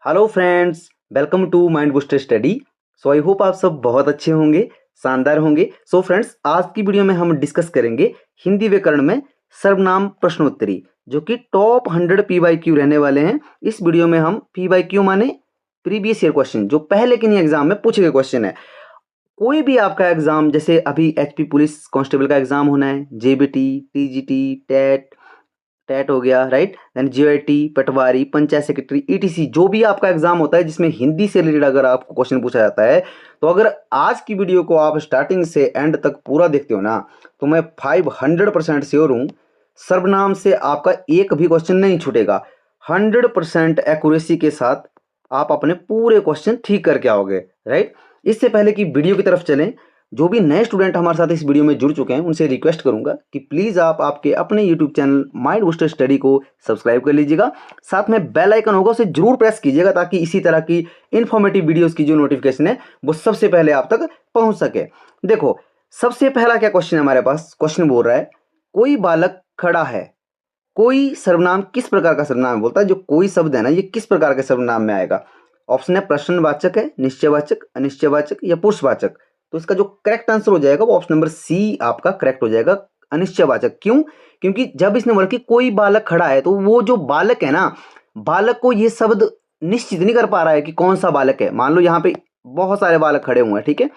Hello friends, welcome to mind booster study. So I hope आप सब बहुत अच्छे होंगे, शानदार होंगे। सो फ्रेंड्स, आज की वीडियो में हम डिस्कस करेंगे हिंदी व्याकरण में सर्वनाम प्रश्नोत्तरी, जो कि टॉप 100 PYQ रहने वाले हैं। इस वीडियो में हम PYQ माने प्रीवियस ईयर क्वेश्चन, जो पहले के नहीं एग्जाम में पूछे गए क्वेश्चन है। कोई भी आपका एग्जाम, जैसे अभी HP पुलिस कांस्टेबल का एग्जाम होना है, JBT, TGT, टेट टेट हो गया, राइट, देन JIT, पटवारी, पंचायत सेक्रेटरी, ETC, जो भी आपका एग्जाम होता है जिसमें हिंदी से रिलेटेड अगर आपको क्वेश्चन पूछा जाता है, तो अगर आज की वीडियो को आप स्टार्टिंग से एंड तक पूरा देखते हो ना, तो मैं 500% श्योर हूँ सर्वनाम से आपका एक भी क्वेश्चन नहीं छूटेगा। 100% एक्यूरेसी के साथ आप अपने पूरे क्वेश्चन ठीक करके आओगे, राइट। इससे पहले कि वीडियो की तरफ चलें, जो भी नए स्टूडेंट हमारे साथ इस वीडियो में जुड़ चुके हैं उनसे रिक्वेस्ट करूंगा कि प्लीज़ आप आपके अपने YouTube channel mind booster study को सब्सक्राइब कर लीजिएगा। साथ में बेल आइकन होगा, उसे जरूर प्रेस कीजिएगा, ताकि इसी तरह की इन्फॉर्मेटिव वीडियोस की जो नोटिफिकेशन है वो सबसे पहले आप तक पहुंच सके। देखो, सबसे पहला क्या क्वेश्चन है हमारे पास। क्वेश्चन बोल रहा है, कोई बालक खड़ा है। कोई सर्वनाम किस प्रकार का सर्वनाम बोलता है? जो कोई शब्द है ना, ये किस प्रकार के सर्वनाम में आएगा? ऑप्शन है प्रश्नवाचक है, निश्चयवाचक, अनिश्चयवाचक या पुरुषवाचक। तो इसका जो करेक्ट आंसर हो जाएगा वो ऑप्शन नंबर सी आपका करेक्ट हो जाएगा, अनिश्चयवाचक। क्यों? क्योंकि जब इसने बोला कि कोई बालक खड़ा है, तो वो जो बालक है ना, बालक को ये शब्द निश्चित नहीं कर पा रहा है कि कौन सा बालक है। मान लो यहाँ पे बहुत सारे बालक खड़े हुए हैं, ठीक है।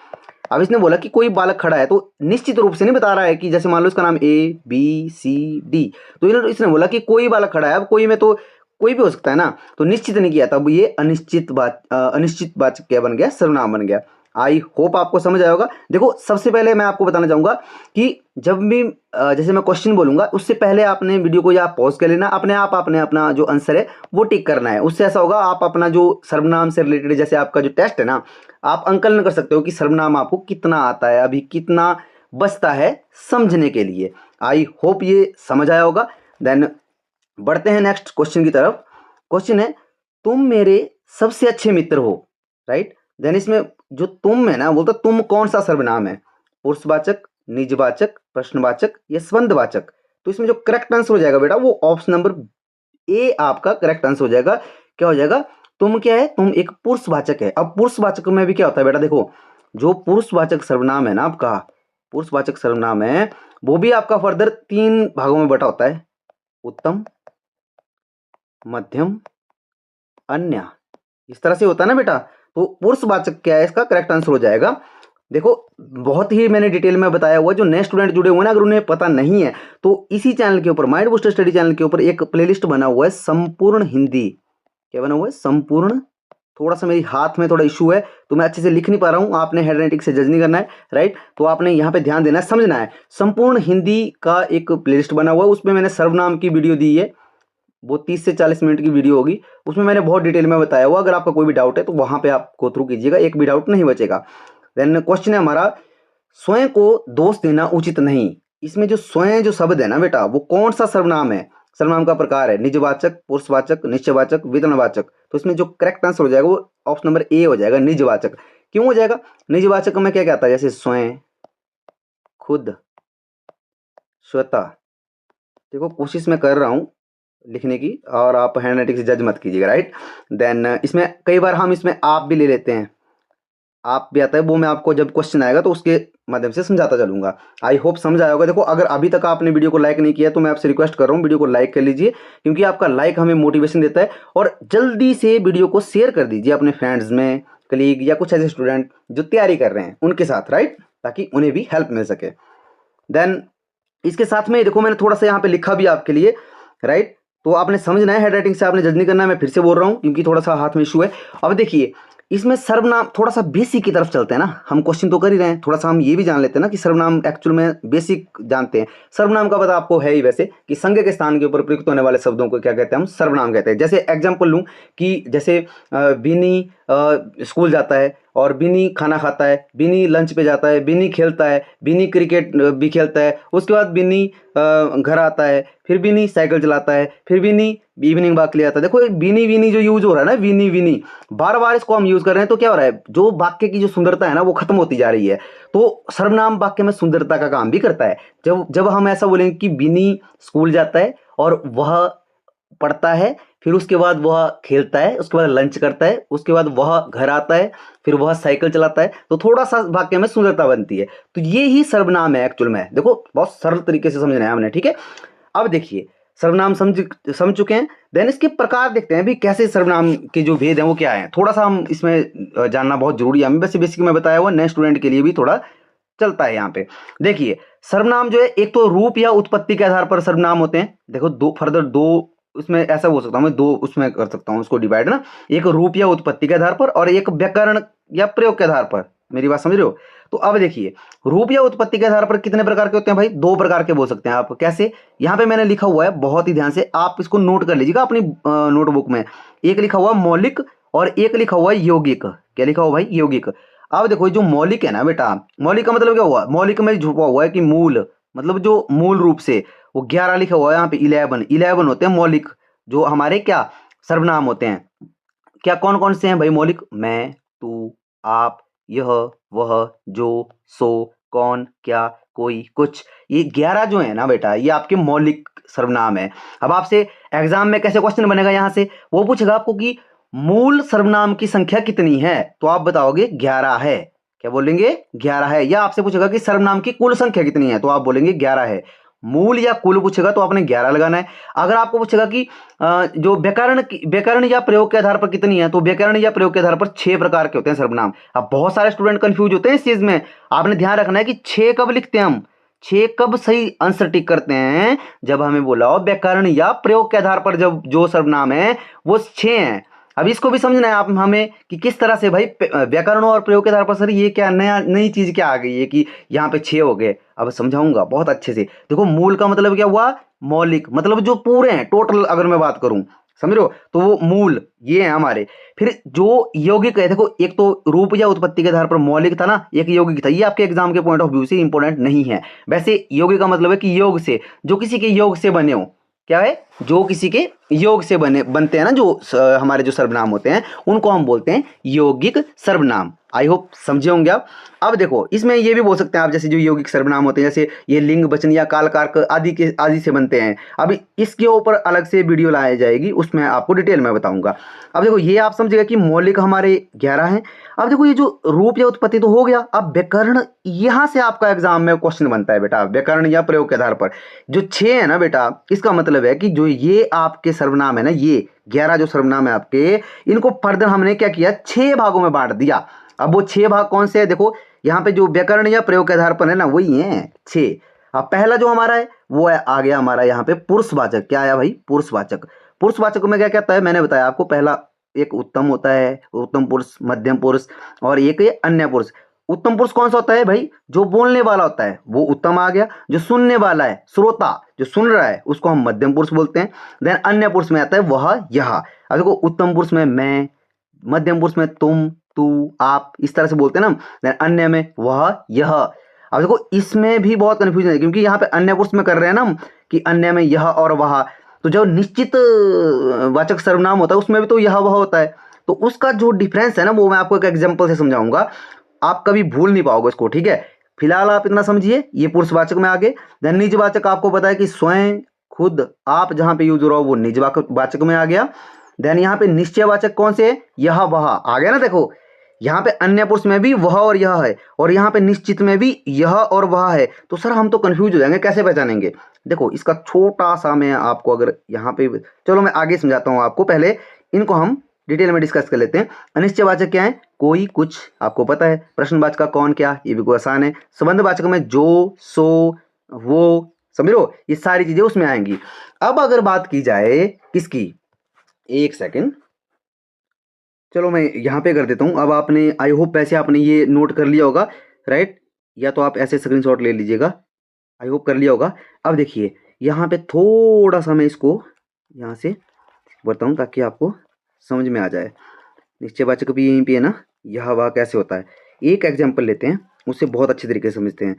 अब इसने बोला कि कोई बालक खड़ा है, तो निश्चित रूप से नहीं बता रहा है कि जैसे मान लो इसका नाम ABCD, तो इसने बोला कि कोई बालक खड़ा है। अब कोई में तो कोई भी हो सकता है ना, तो निश्चित नहीं किया, तब ये अनिश्चित वाचक क्या बन गया? सर्वनाम बन गया। आई होप आपको समझ आया होगा। देखो, सबसे पहले मैं आपको बताना चाहूंगा कि जब भी जैसे मैं क्वेश्चन बोलूंगा, उससे पहले आपने वीडियो को या पॉज कर लेना, अपने आप आपने अपना जो आंसर है वो टिक करना है। उससे ऐसा होगा, आप अपना जो सर्वनाम से रिलेटेड जैसे आपका जो टेस्ट है ना, आप अंकलन कर सकते हो कि सर्वनाम आपको कितना आता है, अभी कितना बचता है समझने के लिए। आई होप ये समझ आया होगा। देन बढ़ते हैं नेक्स्ट क्वेश्चन की तरफ। क्वेश्चन है, तुम मेरे सबसे अच्छे मित्र हो, राइट। देन इसमें जो तुम है ना, बोलता तुम कौन सा सर्वनाम है? पुरुषवाचक, निजवाचक, प्रश्नवाचक या संबंधवाचक। तो इसमें जो करेक्ट आंसर हो जाएगा बेटा, वो ऑप्शन नंबर ए आपका करेक्ट आंसर हो जाएगा। क्या हो जाएगा? तुम क्या है? तुम एक पुरुषवाचक है। अब पुरुषवाचक में भी क्या होता है बेटा? देखो, जो पुरुषवाचक सर्वनाम है ना आपका, पुरुषवाचक सर्वनाम है, वो भी आपका फर्दर 3 भागों में बटा होता है, उत्तम, मध्यम, अन्य। इस तरह से होता है ना बेटा। तो पुरुषवाचक क्या है, इसका करेक्ट आंसर हो जाएगा। देखो, बहुत ही मैंने डिटेल में बताया हुआ। जो नए स्टूडेंट जुड़े हुए ना, अगर उन्हें पता नहीं है, तो इसी चैनल के ऊपर, माइंड बूस्टर स्टडी चैनल के ऊपर एक प्लेलिस्ट बना हुआ है, संपूर्ण हिंदी। क्या बना हुआ है? संपूर्ण। थोड़ा सा मेरी हाथ में थोड़ा इशू है, तो मैं अच्छे से लिख नहीं पा रहा हूँ। आपने हैंड राइटिंग से जज नहीं करना है, राइट। तो आपने यहाँ पे ध्यान देना है, समझना है। संपूर्ण हिंदी का एक प्लेलिस्ट बना हुआ है, उसमें मैंने सर्वनाम की वीडियो दी है। वो 30 से 40 मिनट की वीडियो होगी, उसमें मैंने बहुत डिटेल में बताया हुआ। अगर आपका कोई भी डाउट है तो वहां पे आप गो थ्रू कीजिएगा, एक भी डाउट नहीं बचेगा। देन क्वेश्चन है हमारा, स्वयं को दोष देना उचित नहीं। इसमें जो स्वयं जो शब्द है ना बेटा, वो कौन सा सर्वनाम है? सर्वनाम का प्रकार है निजवाचक, पुरुषवाचक, निश्चयवाचक, वितरणवाचक। तो इसमें जो करेक्ट आंसर हो जाएगा वो ऑप्शन नंबर ए हो जाएगा, निजवाचक। क्यों हो जाएगा? निजवाचक में क्या कहता है? जैसे स्वयं, खुद, स्वतः। देखो, कोशिश मैं कर रहा हूँ लिखने की, और आप हैंड राइटिंग से जज मत कीजिएगा, राइट। देन इसमें कई बार हम इसमें आप भी ले लेते हैं, आप भी आता है, वो मैं आपको जब क्वेश्चन आएगा तो उसके माध्यम से समझाता चलूंगा। आई होप समझ आया होगा। देखो, अगर अभी तक आपने वीडियो को लाइक नहीं किया तो मैं आपसे रिक्वेस्ट कर रहा हूँ, वीडियो को लाइक कर लीजिए, क्योंकि आपका लाइक हमें मोटिवेशन देता है। और जल्दी से वीडियो को शेयर कर दीजिए अपने फ्रेंड्स में, कलीग या कुछ ऐसे स्टूडेंट जो तैयारी कर रहे हैं उनके साथ, राइट, ताकि उन्हें भी हेल्प मिल सके। देन इसके साथ में देखो, मैंने थोड़ा सा यहाँ पे लिखा भी आपके लिए, राइट। तो आपने समझना है, हैंड राइटिंग से आपने जज नहीं करना है। मैं फिर से बोल रहा हूँ क्योंकि थोड़ा सा हाथ में इशू है। अब देखिए, इसमें सर्वनाम थोड़ा सा बेसिक की तरफ चलते हैं ना, हम क्वेश्चन तो कर ही रहे हैं, थोड़ा सा हम ये भी जान लेते हैं ना कि सर्वनाम एक्चुअल में बेसिक जानते हैं। सर्वनाम का पता आपको है ही वैसे, कि संज्ञा के स्थान के ऊपर प्रयुक्त होने वाले शब्दों को क्या कहते हैं? हम सर्वनाम कहते हैं। जैसे एग्जाम्पल लूँ कि जैसे बिनी स्कूल जाता है, और बिनी खाना खाता है, बिनी लंच पे जाता है, बिनी खेलता है, बिनी क्रिकेट भी खेलता है, उसके बाद बिनी घर आता है, फिर बिनी साइकिल चलाता है, फिर बिनी इवनिंग वॉक के लिए आता है। देखो, एक बिनी विनी जो यूज हो रहा है ना, विनी विनी, बार बार इसको हम यूज कर रहे हैं, तो क्या हो रहा है? जो वाक्य की जो सुंदरता है ना, वो खत्म होती जा रही है। तो सर्वनाम वाक्य में सुंदरता का काम भी करता है। जब जब हम ऐसा बोलेंगे कि बिनी स्कूल जाता है और वह पढ़ता है, फिर उसके बाद वह खेलता है, उसके बाद लंच करता है, उसके बाद वह घर आता है, फिर वह साइकिल चलाता है। तो थोड़ा सा वाक्य में सुंदरता बनती है। तो ये ही सर्वनाम है एक्चुअल में। देखो बहुत सरल तरीके से समझना है हमने, ठीक है। अब देखिए सर्वनाम समझ चुके हैं। देन इसके प्रकार देखते हैं भी कैसे सर्वनाम के जो भेद हैं वो क्या है। थोड़ा सा हम इसमें जानना बहुत जरूरी है। हमें वैसे बेसिक में बताया हुआ, नए स्टूडेंट के लिए भी थोड़ा चलता है यहाँ पे। देखिए सर्वनाम जो है एक तो रूप या उत्पत्ति के आधार पर सर्वनाम होते हैं। देखो दो फर्दर दो उसमें ऐसा हो सकता हूँ मैं, दो उसमें कर सकता हूँ उसको डिवाइड ना। एक रूप या उत्पत्ति के आधार पर और एक व्याकरण या प्रयोग के आधार पर। मेरी बात समझ रहे हो। तो अब देखिए रूप या उत्पत्ति के आधार पर कितने प्रकार के होते हैं भाई? दो प्रकार के बोल सकते हैं आप। कैसे? यहाँ पे मैंने लिखा हुआ है, बहुत ही ध्यान से आप इसको नोट कर लीजिएगा अपनी नोटबुक में। एक लिखा हुआ मौलिक और एक लिखा हुआ यौगिक। क्या लिखा हुआ भाई? यौगिक। अब देखो जो मौलिक है ना बेटा, मौलिक का मतलब क्या हुआ? मौलिक में छुपा हुआ है कि मूल, मतलब जो मूल रूप से वो 11 लिखा हुआ है यहाँ पे। 11 होते हैं मौलिक, जो हमारे क्या सर्वनाम होते हैं। क्या कौन कौन से हैं भाई मौलिक? मैं, तू, आप, यह, वह, जो, सो, कौन, क्या, कोई, कुछ। ये 11 जो है ना बेटा, ये आपके मौलिक सर्वनाम है। अब आपसे एग्जाम में कैसे क्वेश्चन बनेगा, यहाँ से वो पूछेगा आपको कि मूल सर्वनाम की संख्या कितनी है, तो आप बताओगे 11 है। क्या बोलेंगे? 11 है। या आपसे पूछेगा कि सर्वनाम की कुल संख्या कितनी है, तो आप बोलेंगे 11 है। मूल या कुल पूछेगा तो आपने 11 लगाना है। अगर आपको पूछेगा कि जो व्याकरण या प्रयोग के आधार पर कितनी है, तो व्याकरण या प्रयोग के आधार पर 6 प्रकार के होते हैं सर्वनाम। अब बहुत सारे स्टूडेंट कंफ्यूज होते हैं इस चीज में। आपने ध्यान रखना है कि 6 कब लिखते हैं हम, 6 कब सही आंसर टिक करते हैं? जब हमें बोला हो व्याकरण या प्रयोग के आधार पर जब जो सर्वनाम है वो 6 हैं। अब इसको भी समझना है आप हमें कि किस तरह से भाई व्याकरण और प्रयोग के आधार पर सर ये क्या नया नई चीज क्या आ गई है कि यहाँ पे 6 हो गए। अब समझाऊंगा बहुत अच्छे से। देखो मूल का मतलब क्या हुआ? मौलिक, मतलब जो पूरे हैं टोटल, अगर मैं बात करूं, समझ रहे हो, तो वो मूल ये है हमारे। फिर जो यौगिक है, देखो एक तो रूप या उत्पत्ति के आधार पर मौलिक था ना, एक यौगिक था। ये आपके एग्जाम के पॉइंट ऑफ व्यू से इंपॉर्टेंट नहीं है। वैसे यौगिक का मतलब है कि योग से, जो किसी के योग से बने हो। क्या है? जो किसी के योग से बनते हैं ना, जो हमारे जो सर्वनाम होते हैं उनको हम बोलते हैं यौगिक सर्वनाम। आई होप समझे होंगे आप। अब देखो इसमें ये भी बोल सकते हैं आप, जैसे जो यौगिक सर्वनाम होते हैं, जैसे ये लिंग वचन या काल कारक आदि से बनते हैं। अभी इसके ऊपर अलग से वीडियो लाई जाएगी, उसमें आपको डिटेल में बताऊंगा। अब देखो ये आप समझिएगा कि मौलिक हमारे 11 हैं। अब देखो ये जो रूप या उत्पत्ति तो हो गया। अब व्याकरण, यहां से आपका एग्जाम में क्वेश्चन बनता है बेटा, व्याकरण या प्रयोग के आधार पर जो 6 है ना बेटा, इसका मतलब है कि जो ये आपके सर्वनाम है ना, ये 11 जो सर्वनाम है आपके, इनको फर्दर हमने क्या किया, 6 भागों में बांट दिया। अब वो 6 भाग कौन से है? देखो यहाँ पे जो व्याकरण या प्रयोग के आधार पर है ना, वही है 6। अब पहला जो हमारा है वो है आ गया हमारा यहाँ पे पुरुषवाचक। क्या आया भाई? पुरुषवाचक। पुरुषवाचक में क्या कहता है, मैंने बताया आपको। पहला एक उत्तम होता है, उत्तम पुरुष, मध्यम पुरुष, और एक ये अन्य पुरुष। उत्तम पुरुष कौन सा होता है भाई? जो बोलने वाला होता है वो उत्तम आ गया। जो सुनने वाला है, श्रोता जो सुन रहा है, उसको हम मध्यम पुरुष बोलते हैं। देन अन्य पुरुष में आता है वह, यह। अब देखो उत्तम पुरुष में मैं, मध्यम पुरुष में तुम, तू, आप, इस तरह से बोलते हैं ना। देन अन्य में वह, यह। अब देखो इसमें भी बहुत कंफ्यूजन है, क्योंकि यहाँ पे अन्य पुरुष में कर रहे हैं ना हम कि अन्य में यह और वह। तो जो निश्चित वाचक सर्वनाम होता है उसमें भी तो यह वह होता है। तो उसका जो डिफरेंस है ना, वो मैं आपको एक एग्जांपल से समझाऊंगा। आप कभी भूल नहीं पाओगे इसको, ठीक है। फिलहाल आप इतना समझिए, ये पुरुषवाचक में आगे। देन निजवाचक आपको पता है कि स्वयं, खुद, आप जहां पे यूज हो रहा हो वो निजवाचक में आ गया। देन यहाँ पे निश्चयवाचक कौन से है? यह वह आ गया ना। देखो यहाँ पे अन्य पुरुष में भी वह और यह है, और यहाँ पे निश्चित में भी यह और वह है। तो सर हम तो कंफ्यूज हो जाएंगे, कैसे पहचानेंगे? देखो इसका छोटा सा मैं आपको, अगर यहाँ पे, चलो मैं आगे समझाता हूँ आपको, पहले इनको हम डिटेल में डिस्कस कर लेते हैं। अनिश्चयवाचक क्या है? कोई, कुछ, आपको पता है। प्रश्नवाचक का कौन, क्या, ये भी कोई आसान है। संबंधवाचक में जो, सो, वो, समझो ये सारी चीजें उसमें आएंगी। अब अगर बात की जाए किसकी, एक सेकंड, चलो मैं यहाँ पे कर देता हूँ। अब आपने, आई होप वैसे आपने ये नोट कर लिया होगा, राइट? या तो आप ऐसे स्क्रीनशॉट ले लीजिएगा, आई होप कर लिया होगा। अब देखिए यहाँ पे थोड़ा सा मैं इसको यहाँ से बताऊँ ताकि आपको समझ में आ जाए। निश्चयवाचक भी यहीं पे है ना, यह वह कैसे होता है। एक एग्जाम्पल लेते हैं, उससे बहुत अच्छे तरीके से समझते हैं।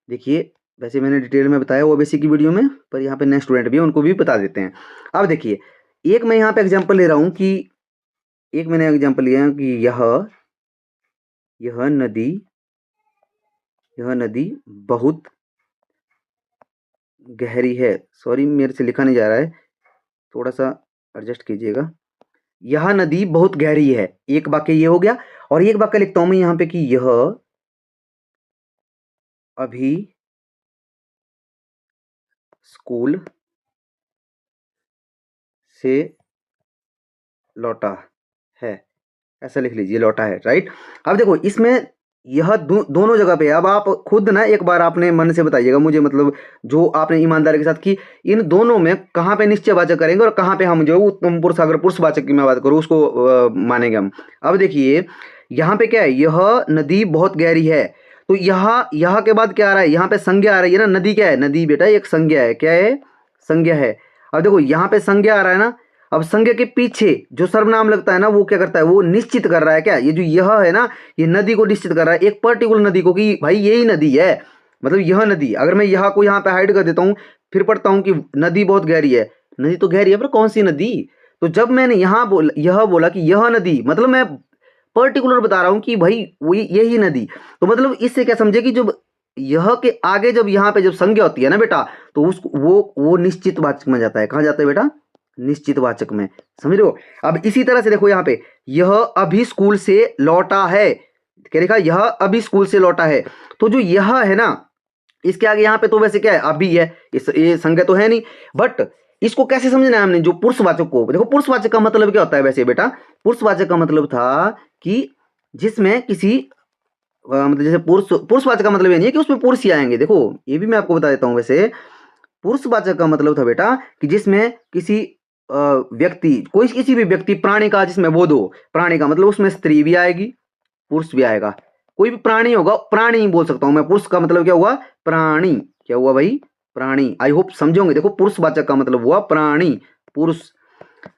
देखिए वैसे मैंने डिटेल में बताया वो बेसिक की वीडियो में, पर यहाँ पे नए स्टूडेंट भी है उनको भी बता देते हैं। अब देखिए एक मैं यहाँ पे एग्जाम्पल ले रहा हूँ कि, एक मैंने एग्जांपल लिया है कि यह नदी, यह नदी बहुत गहरी है। सॉरी मेरे से लिखा नहीं जा रहा है, थोड़ा सा एडजस्ट कीजिएगा। यह नदी बहुत गहरी है, एक वाक्य ये हो गया। और एक वाक्य लिखता हूं मैं यहां पे कि यह अभी स्कूल से लौटा है, ऐसा लिख लीजिए, लौटा है, राइट। अब देखो इसमें यह दोनों जगह पे, अब आप खुद ना एक बार आपने मन से बताइएगा मुझे, मतलब जो आपने ईमानदारी के साथ कि इन दोनों में कहाँ पे निश्चयवाचक करेंगे और कहाँ पे हम जो उत्तम पुरुष, अगर पुरुषवाचक की मैं बात करूँ उसको मानेंगे हम। अब देखिए यहाँ पे क्या है, यह नदी बहुत गहरी है, तो यह के बाद क्या आ रहा है, यहाँ पे संज्ञा आ रही है ना। नदी क्या है, नदी बेटा एक संज्ञा है, क्या है, संज्ञा है। अब देखो यहाँ पे संज्ञा आ रहा है ना, अब संज्ञा के पीछे जो सर्वनाम लगता है ना, वो क्या करता है, वो निश्चित कर रहा है क्या, ये जो यह है ना, ये नदी को निश्चित कर रहा है, एक पर्टिकुलर नदी को, कि भाई यही नदी है, मतलब यह नदी। अगर मैं यह को यहाँ पे हाइड कर देता हूँ, फिर पढ़ता हूँ कि नदी बहुत गहरी है, नदी तो गहरी है पर कौन सी नदी। तो जब मैंने यह बोला कि यह नदी, मतलब मैं पर्टिकुलर बता रहा हूँ कि भाई वही यही नदी। तो मतलब इससे क्या समझे कि जब यह के आगे जब यहाँ पे जब संज्ञा होती है ना बेटा, तो उस वो निश्चित वाचक में जाता है। कहाँ जाता है बेटा, निश्चित वाचक में, समझ रहे हो। अब इसी तरह से देखो यहाँ पे, यह अभी स्कूल से लौटा है, क्या लिखा, यह अभी स्कूल से लौटा है। तो जो यह है ना, इसके आगे यहाँ पे तो वैसे क्या है, अभी है, ये संज्ञा तो है नहीं, बट इसको कैसे समझना है हमने, जो पुरुषवाचक को देखो, पुरुषवाचक का मतलब क्या होता है वैसे बेटा, पुरुषवाचक का मतलब था कि जिसमें किसी मतलब जैसे पुरुषवाचक का मतलब ये नहीं है कि उसमें पुरुष ही आएंगे। देखो ये भी मैं आपको बता देता हूँ, वैसे पुरुषवाचक का मतलब था बेटा कि जिसमें किसी व्यक्ति, कोई किसी भी व्यक्ति, प्राणी का जिसमें बोध हो, प्राणी का मतलब उसमें स्त्री भी आएगी, पुरुष भी आएगा, कोई भी प्राणी होगा, प्राणी बोल सकता हूं मैं। पुरुष का मतलब क्या हुआ, प्राणी, क्या हुआ भाई, प्राणी। आई होप समझोगे। देखो पुरुषवाचक का मतलब हुआ प्राणी, पुरुष।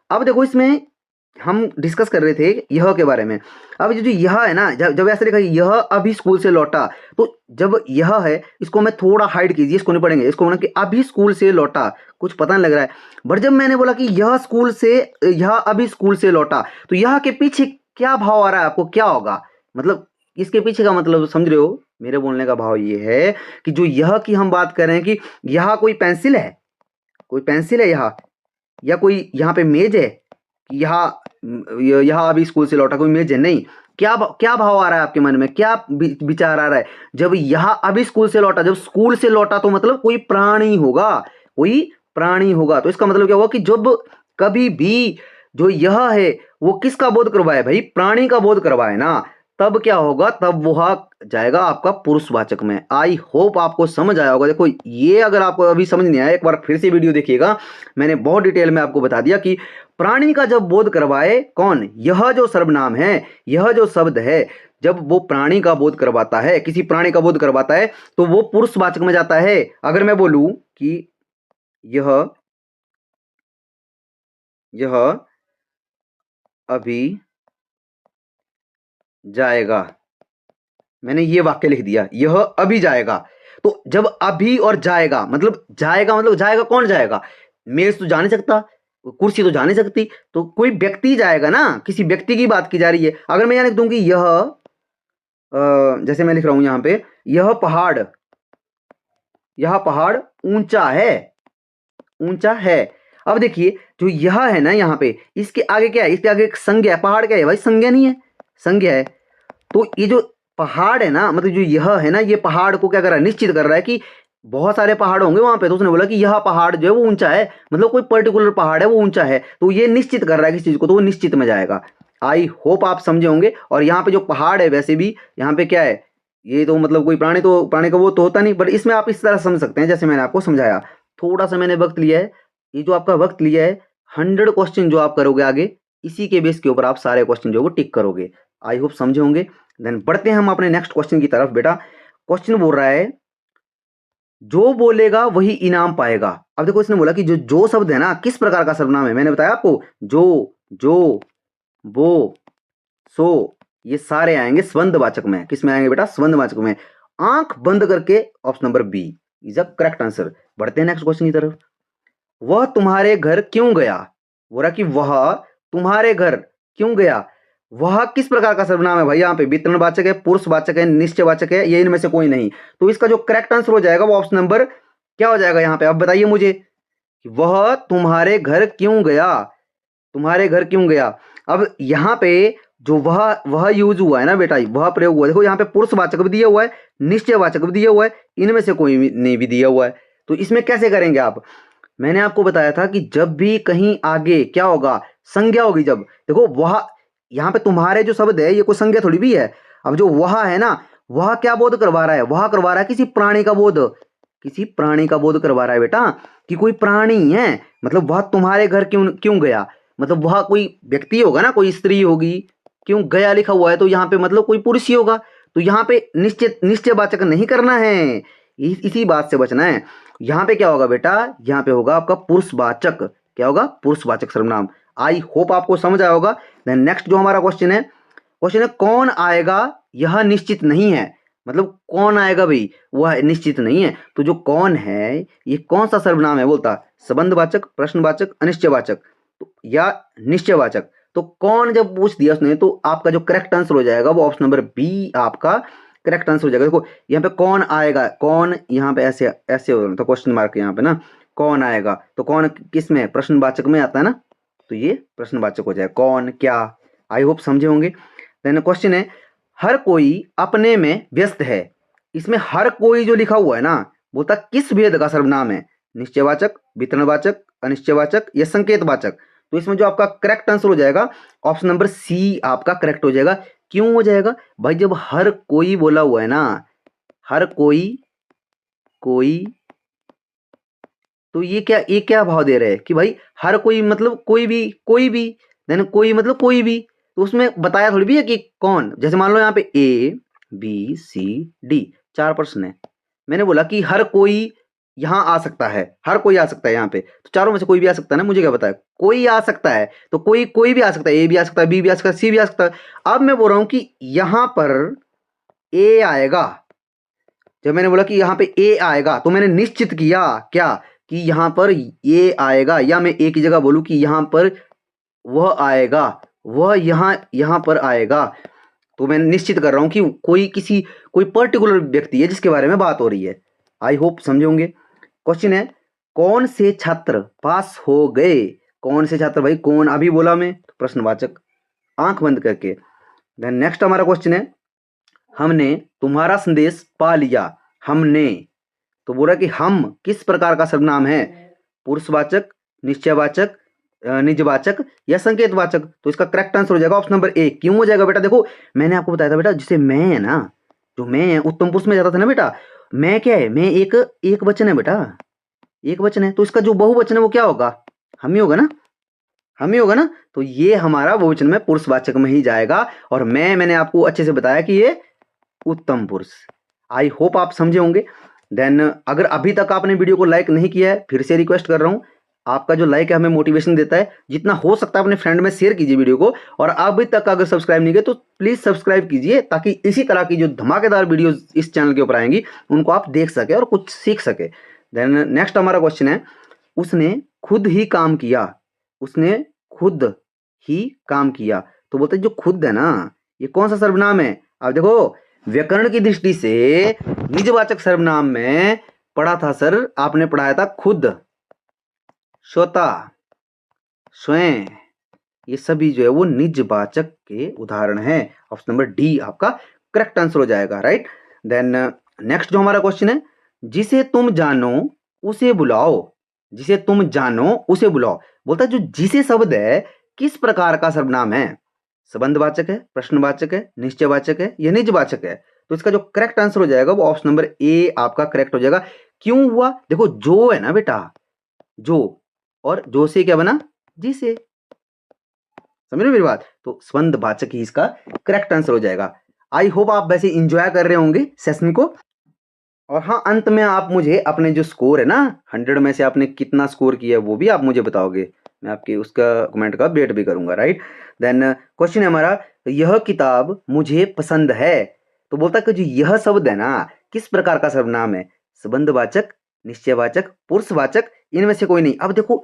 अब देखो इसमें हम डिस्कस कर रहे थे यह के बारे में। अब जो यह है ना, जब ऐसे लिखा यह अभी स्कूल से लौटा, तो जब यह है इसको मैं थोड़ा हाइड कीजिए, इसको नहीं पढ़ेंगे, इसको कि अभी स्कूल से लौटा, कुछ पता नहीं लग रहा है। बट जब मैंने बोला कि यह अभी स्कूल से लौटा, तो यह के पीछे क्या भाव आ रहा है आपको, क्या होगा, मतलब इसके पीछे का मतलब समझ रहे हो। मेरे बोलने का भाव ये है कि जो यह की हम बात कर रहे हैं कि यह कोई पेंसिल है, कोई पेंसिल है यहाँ, या कोई यहाँ पे मेज है, यहाँ अभी स्कूल से लौटा, कोई मेज है नहीं। क्या भाव आ रहा है आपके मन में, क्या विचार आ रहा है, जब यहाँ अभी स्कूल से लौटा, जब स्कूल से लौटा तो मतलब कोई प्राणी होगा, कोई प्राणी होगा। तो इसका मतलब क्या हुआ कि जब कभी भी जो यह है वो किसका बोध करवाए भाई, प्राणी का बोध करवाए ना, तब क्या होगा, तब वह जाएगा आपका पुरुषवाचक में। आई होप आपको समझ आया होगा। देखो ये अगर आपको अभी समझ नहीं आया, एक बार फिर से वीडियो देखिएगा, मैंने बहुत डिटेल में आपको बता दिया कि प्राणी का जब बोध करवाए कौन, यह जो सर्वनाम है, यह जो शब्द है, जब वो प्राणी का बोध करवाता है, किसी प्राणी का बोध करवाता है, तो वो पुरुषवाचक में जाता है। अगर मैं बोलूं कि यह अभी जाएगा, मैंने ये वाक्य लिख दिया, यह अभी जाएगा। तो जब अभी और जाएगा मतलब जाएगा कौन जाएगा, मेज तो जा नहीं सकता, कुर्सी तो जा नहीं सकती, तो कोई व्यक्ति जाएगा ना, किसी व्यक्ति की बात की जा रही है। अगर मैं यहाँ लिख दूं कि जैसे मैं लिख रहा हूं यहाँ पे, यह पहाड़ ऊंचा है, ऊंचा है। अब देखिए जो यह है ना यहाँ पे, इसके आगे क्या है, इसके आगे एक संज्ञा है। पहाड़ क्या है भाई, संज्ञा नहीं है, संज्ञा है। तो ये जो पहाड़ है ना, मतलब जो यह है ना, ये पहाड़ को क्या कर रहा है, निश्चित कर रहा है कि बहुत सारे पहाड़ होंगे वहां पे। तो उसने बोला कि यह पहाड़ जो है वो ऊंचा है, मतलब कोई पर्टिकुलर पहाड़ है वो ऊंचा है, तो ये निश्चित कर रहा है किस चीज को, तो वो निश्चित में जाएगा। आई होप आप समझे होंगे। और यहाँ पे जो पहाड़ है, वैसे भी यहाँ पे क्या है, ये तो मतलब कोई प्राणी का वो तो होता नहीं, बट इसमें आप इस तरह समझ सकते हैं जैसे मैंने आपको समझाया। थोड़ा सा मैंने वक्त लिया है, ये जो आपका वक्त लिया है, 100 क्वेश्चन जो आप करोगे आगे, इसी के बेस के ऊपर आप सारे क्वेश्चन जो है टिक करोगे। आई होप समझे होंगे। देन बढ़ते हैं हम अपने नेक्स्ट क्वेश्चन की तरफ। बेटा क्वेश्चन बोल रहा है, जो बोलेगा वही इनाम पाएगा। अब देखो इसने बोला कि जो शब्द है ना, किस प्रकार का सर्वनाम है, मैंने बताया आपको, जो वो सो, ये सारे आएंगे संबंधवाचक में। किस में आएंगे बेटा, संबंधवाचक में। आंख बंद करके option number B is a correct answer. बढ़ते हैं नेक्स्ट क्वेश्चन की तरफ। वह तुम्हारे घर क्यों गया, बोला कि वह तुम्हारे घर क्यों गया। वह किस प्रकार का सर्वनाम है भाई, यहाँ पे वितरणवाचक है, पुरुषवाचक है, निश्चयवाचक है, ये इनमें से कोई नहीं। तो इसका जो करेक्ट आंसर हो जाएगा वो ऑप्शन नंबर क्या हो जाएगा यहाँ पे, अब बताइए मुझे। वह तुम्हारे घर क्यों गया, तुम्हारे घर क्यों गया। अब यहाँ पे जो वह यूज हुआ है ना बेटा, वह प्रयोग हुआ है, देखो यहाँ पे पुरुषवाचक भी दिया हुआ है, निश्चयवाचक भी दिया हुआ है, इनमें से कोई नहीं भी दिया हुआ है। तो इसमें कैसे करेंगे आप, मैंने आपको बताया था कि जब भी कहीं आगे क्या होगा, संज्ञा होगी। जब देखो वह, यहाँ पे तुम्हारे जो शब्द है ये कोई संज्ञा थोड़ी भी है। अब जो वह है ना, वह क्या बोध करवा रहा है, वह करवा रहा है किसी प्राणी का बोध, किसी प्राणी का बोध करवा रहा है बेटा, कि कोई प्राणी है। मतलब वह तुम्हारे घर क्यों क्यों गया, मतलब वह कोई व्यक्ति होगा ना, कोई स्त्री होगी, क्यों गया लिखा हुआ है तो यहाँ पे मतलब कोई पुरुष ही होगा। तो यहाँ पे निश्चयवाचक नहीं करना है, इसी बात से बचना है। यहाँ पे क्या होगा बेटा, यहाँ पे होगा आपका पुरुषवाचक, क्या होगा, पुरुषवाचक सर्वनाम। आई होप आपको समझ आया होगा। देन नेक्स्ट जो हमारा क्वेश्चन है कौन आएगा यह निश्चित नहीं है। मतलब कौन आएगा भाई, वह निश्चित नहीं है। तो जो कौन है ये कौन सा सर्वनाम है, बोलता संबंधवाचक, प्रश्नवाचक, अनिश्चयवाचक या निश्चयवाचक। तो कौन जब पूछ दिया उसने तो आपका जो करेक्ट आंसर हो जाएगा वो ऑप्शन नंबर बी आपका करेक्ट आंसर हो जाएगा। देखो यहाँ पे कौन आएगा, कौन यहाँ पे ऐसे ऐसे हो तो क्वेश्चन मार्क यहाँ पे ना, कौन आएगा तो कौन किस में, प्रश्नवाचक में आता है ना, तो ये प्रश्नवाचक हो जाएगा कौन क्या। आई होप समझे होंगे। देन क्वेश्चन है हर कोई अपने में व्यस्त है। इसमें हर कोई जो लिखा हुआ है ना, बोलता किस भेद का सर्वनाम है, निश्चयवाचक, वितरणवाचक, अनिश्चयवाचक या संकेतवाचक। तो इसमें जो आपका करेक्ट आंसर हो जाएगा ऑप्शन नंबर सी आपका करेक्ट हो जाएगा। क्यों हो जाएगा भाई, जब हर कोई बोला हुआ है ना, हर कोई कोई, तो ये क्या भाव दे रहे हैं कि भाई हर कोई मतलब कोई भी देन कोई मतलब कोई भी। तो उसमें बताया थोड़ी भी है कि कौन, जैसे मान लो यहाँ पे ए बी सी डी 4 प्रश्न है, मैंने बोला कि हर कोई यहाँ आ सकता है, हर कोई आ सकता है यहाँ पे, तो चारों में से कोई भी आ सकता है ना, मुझे क्या पता है, कोई आ सकता है तो कोई भी आ सकता है, ए भी आ सकता है, बी भी आ सकता है, सी भी आ सकता है। अब मैं बोल रहा हूँ कि यहाँ पर ए आएगा, जब मैंने बोला कि यहाँ पे ए आएगा तो मैंने निश्चित किया क्या कि यहाँ पर ये आएगा, या मैं एक ही जगह बोलूँ कि यहाँ पर वह आएगा, वह यहाँ पर आएगा। तो मैं निश्चित कर रहा हूँ कि कोई पर्टिकुलर व्यक्ति है जिसके बारे में बात हो रही है। आई होप समझे होंगे। क्वेश्चन है कौन से छात्र पास हो गए, कौन से छात्र भाई, कौन अभी बोला मैं, तो प्रश्नवाचक आंख बंद करके। देन नेक्स्ट हमारा क्वेश्चन है हमने तुम्हारा संदेश पा लिया। हमने, तो बोला कि हम किस प्रकार का सर्वनाम है, पुरुषवाचक, निश्चयवाचक, निजवाचक या संकेतवाचक। तो इसका करेक्ट आंसर हो जाएगा ऑप्शन नंबर ए। क्यों हो जाएगा बेटा, देखो मैंने आपको बताया था बेटा, जिसे मैं है ना, जो मैं है उत्तम पुरुष में जाता था ना बेटा, मैं क्या है, मैं एक वचन है बेटा, एक वचन है, तो इसका जो बहुवचन है वो क्या होगा, हम ही होगा ना, हम ही होगा ना। तो ये हमारा बहुवचन में पुरुषवाचक में ही जाएगा। और मैंने आपको अच्छे से बताया कि ये उत्तम पुरुष। आई होप आप समझे होंगे। देन अगर अभी तक आपने वीडियो को लाइक नहीं किया है, फिर से रिक्वेस्ट कर रहा हूँ, आपका जो लाइक है हमें मोटिवेशन देता है, जितना हो सकता है अपने फ्रेंड में शेयर कीजिए वीडियो को। और अभी तक अगर सब्सक्राइब नहीं किया तो प्लीज सब्सक्राइब कीजिए, ताकि इसी तरह की जो धमाकेदार वीडियोस इस चैनल के ऊपर आएंगी उनको आप देख सके और कुछ सीख सके। देन नेक्स्ट हमारा क्वेश्चन है उसने खुद ही काम किया, उसने खुद ही काम किया। तो बोलते जो खुद है ना, ये कौन सा सर्वनाम है। अब देखो व्याकरण की दृष्टि से निजवाचक सर्वनाम में पढ़ा था सर, आपने पढ़ाया था खुद, स्वतः, स्वयं, ये सभी जो है वो निजवाचक के उदाहरण है। ऑप्शन नंबर डी आपका करेक्ट आंसर हो जाएगा, राइट। देन नेक्स्ट जो हमारा क्वेश्चन है जिसे तुम जानो उसे बुलाओ, जिसे तुम जानो उसे बुलाओ। बोलता है जो जिसे शब्द है किस प्रकार का सर्वनाम है, संबंधवाचक है, प्रश्नवाचक है, निश्चयवाचक है या निजवाचक है। तो इसका जो करेक्ट आंसर हो जाएगा वो ऑप्शन नंबर ए आपका करेक्ट हो जाएगा। क्यों हुआ, देखो जो है ना बेटा, जो, और जो से क्या बना, जिसे, समझ रहे मेरी बात। तो संबंधवाचक ही इसका करेक्ट आंसर हो जाएगा। आई होप आप वैसे इंजॉय कर रहे होंगे सेशन को। और हाँ, अंत में आप मुझे अपने जो स्कोर है ना, 100 में से आपने कितना स्कोर किया है वो भी आप मुझे बताओगे, मैं आपके उसका कमेंट का वेट भी करूंगा, राइट। देन क्वेश्चन है हमारा यह किताब मुझे पसंद है। तो बोलता है कि जो यह शब्द है ना किस प्रकार का सर्वनाम है, संबंधवाचक, निश्चयवाचक, पुरुषवाचक, इनमें से कोई नहीं। अब देखो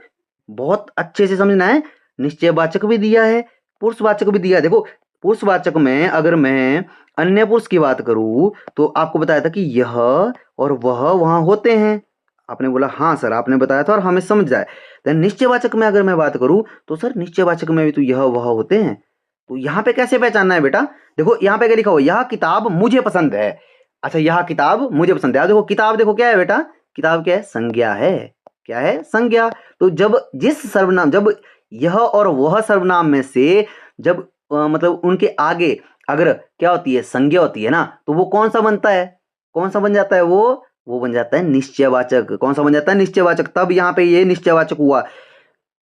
बहुत अच्छे से समझना है, निश्चयवाचक भी दिया है, पुरुषवाचक भी दिया है। देखो पुरुषवाचक में अगर मैं अन्य पुरुष की बात करूं तो आपको बताया था कि यह और वह वहां होते हैं, आपने बोला हाँ सर आपने बताया था और हमें समझ जाए। देन निश्चयवाचक में अगर मैं बात करूं तो सर निश्चयवाचक में भी तो यह वह होते हैं, तो यहाँ पे कैसे पहचानना है बेटा? देखो यहाँ पे क्या लिखा हुआ, यह किताब मुझे पसंद है। अच्छा, यह किताब मुझे पसंद है। अब देखो किताब, देखो क्या है बेटा, किताब क्या है? संज्ञा है। क्या है? संज्ञा। तो जब जिस सर्वनाम, जब यह और वह सर्वनाम में से जब मतलब उनके आगे अगर क्या होती है? संज्ञा होती है ना, तो वो कौन सा बनता है? कौन सा बन जाता है? वो बन जाता है निश्चयवाचक। कौन सा बन जाता है? निश्चयवाचक। तब यहाँ पे ये निश्चयवाचक हुआ।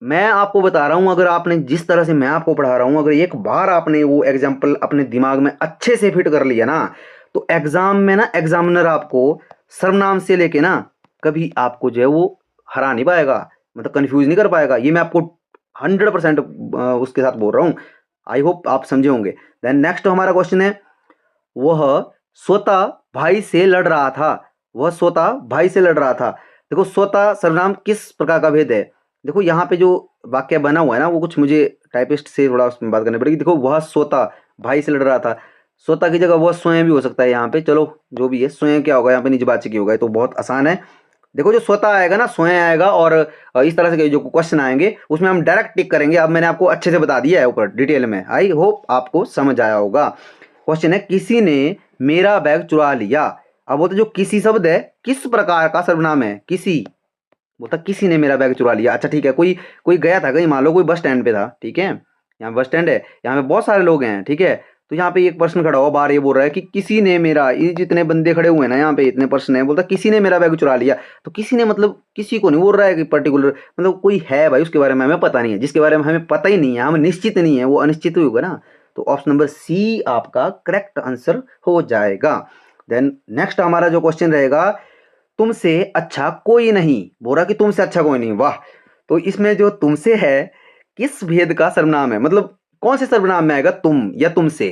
मैं आपको बता रहा हूं, अगर आपने जिस तरह से मैं आपको पढ़ा रहा हूं, अगर एक बार आपने वो एग्जाम्पल अपने दिमाग में अच्छे से फिट कर लिया ना, तो एग्जाम में ना एग्जामिनर आपको सर्वनाम से लेके ना कभी आपको जो है वो हरा नहीं पाएगा, मतलब कंफ्यूज नहीं कर पाएगा। ये मैं आपको 100% उसके साथ बोल रहा हूँ। आई होप आप समझे होंगे। देन नेक्स्ट हमारा क्वेश्चन है, वह स्वतः भाई से लड़ रहा था। वह स्वतः भाई से लड़ रहा था। देखो स्वतः सर्वनाम किस प्रकार का भेद है? देखो यहाँ पे जो वाक्य बना हुआ है ना, वो कुछ मुझे टाइपिस्ट से थोड़ा उसमें बात करनी पड़ेगी। देखो वह स्वतः भाई से लड़ रहा था, स्वतः की जगह वह स्वयं भी हो सकता है यहाँ पे। चलो जो भी है, स्वयं क्या होगा यहाँ पे? निजवाचक ही होगा। ये तो बहुत आसान है। देखो जो स्वतः आएगा ना, स्वयं आएगा, और इस तरह से जो क्वेश्चन आएंगे उसमें हम डायरेक्ट टिक करेंगे। अब मैंने आपको अच्छे से बता दिया है ऊपर डिटेल में। आई होप आपको समझ आया होगा। क्वेश्चन है, किसी ने मेरा बैग चुरा लिया। अब बोलते जो किसी शब्द है किस प्रकार का सर्वनाम है? किसी, बोलता किसी ने मेरा बैग चुरा लिया। अच्छा ठीक है, कोई कोई गया था कहीं, मान लो कोई बस स्टैंड पे था, ठीक है, यहाँ बस स्टैंड है, यहाँ पे बहुत सारे लोग हैं, ठीक है, तो यहाँ पे एक पर्सन खड़ा हुआ बाहर, ये बोल रहा है कि किसी ने मेरा, ये जितने बंदे खड़े हुए हैं ना यहाँ पे, इतने पर्सन है, बोलता किसी ने मेरा बैग चुरा लिया। तो किसी ने मतलब किसी को नहीं बोल रहा है कि पर्टिकुलर, मतलब कोई है भाई, उसके बारे में हमें पता नहीं है, जिसके बारे में हमें पता ही नहीं है, हम निश्चित नहीं है, वो अनिश्चित ही होगा ना। तो ऑप्शन नंबर सी आपका करेक्ट आंसर हो जाएगा। देन नेक्स्ट हमारा जो क्वेश्चन रहेगा, तुमसे अच्छा कोई नहीं। बोल रहा कि तुमसे अच्छा कोई नहीं। वाह। तो इसमें जो तुमसे है किस भेद का सर्वनाम है? मतलब कौन से सर्वनाम में आएगा? तुम या तुमसे,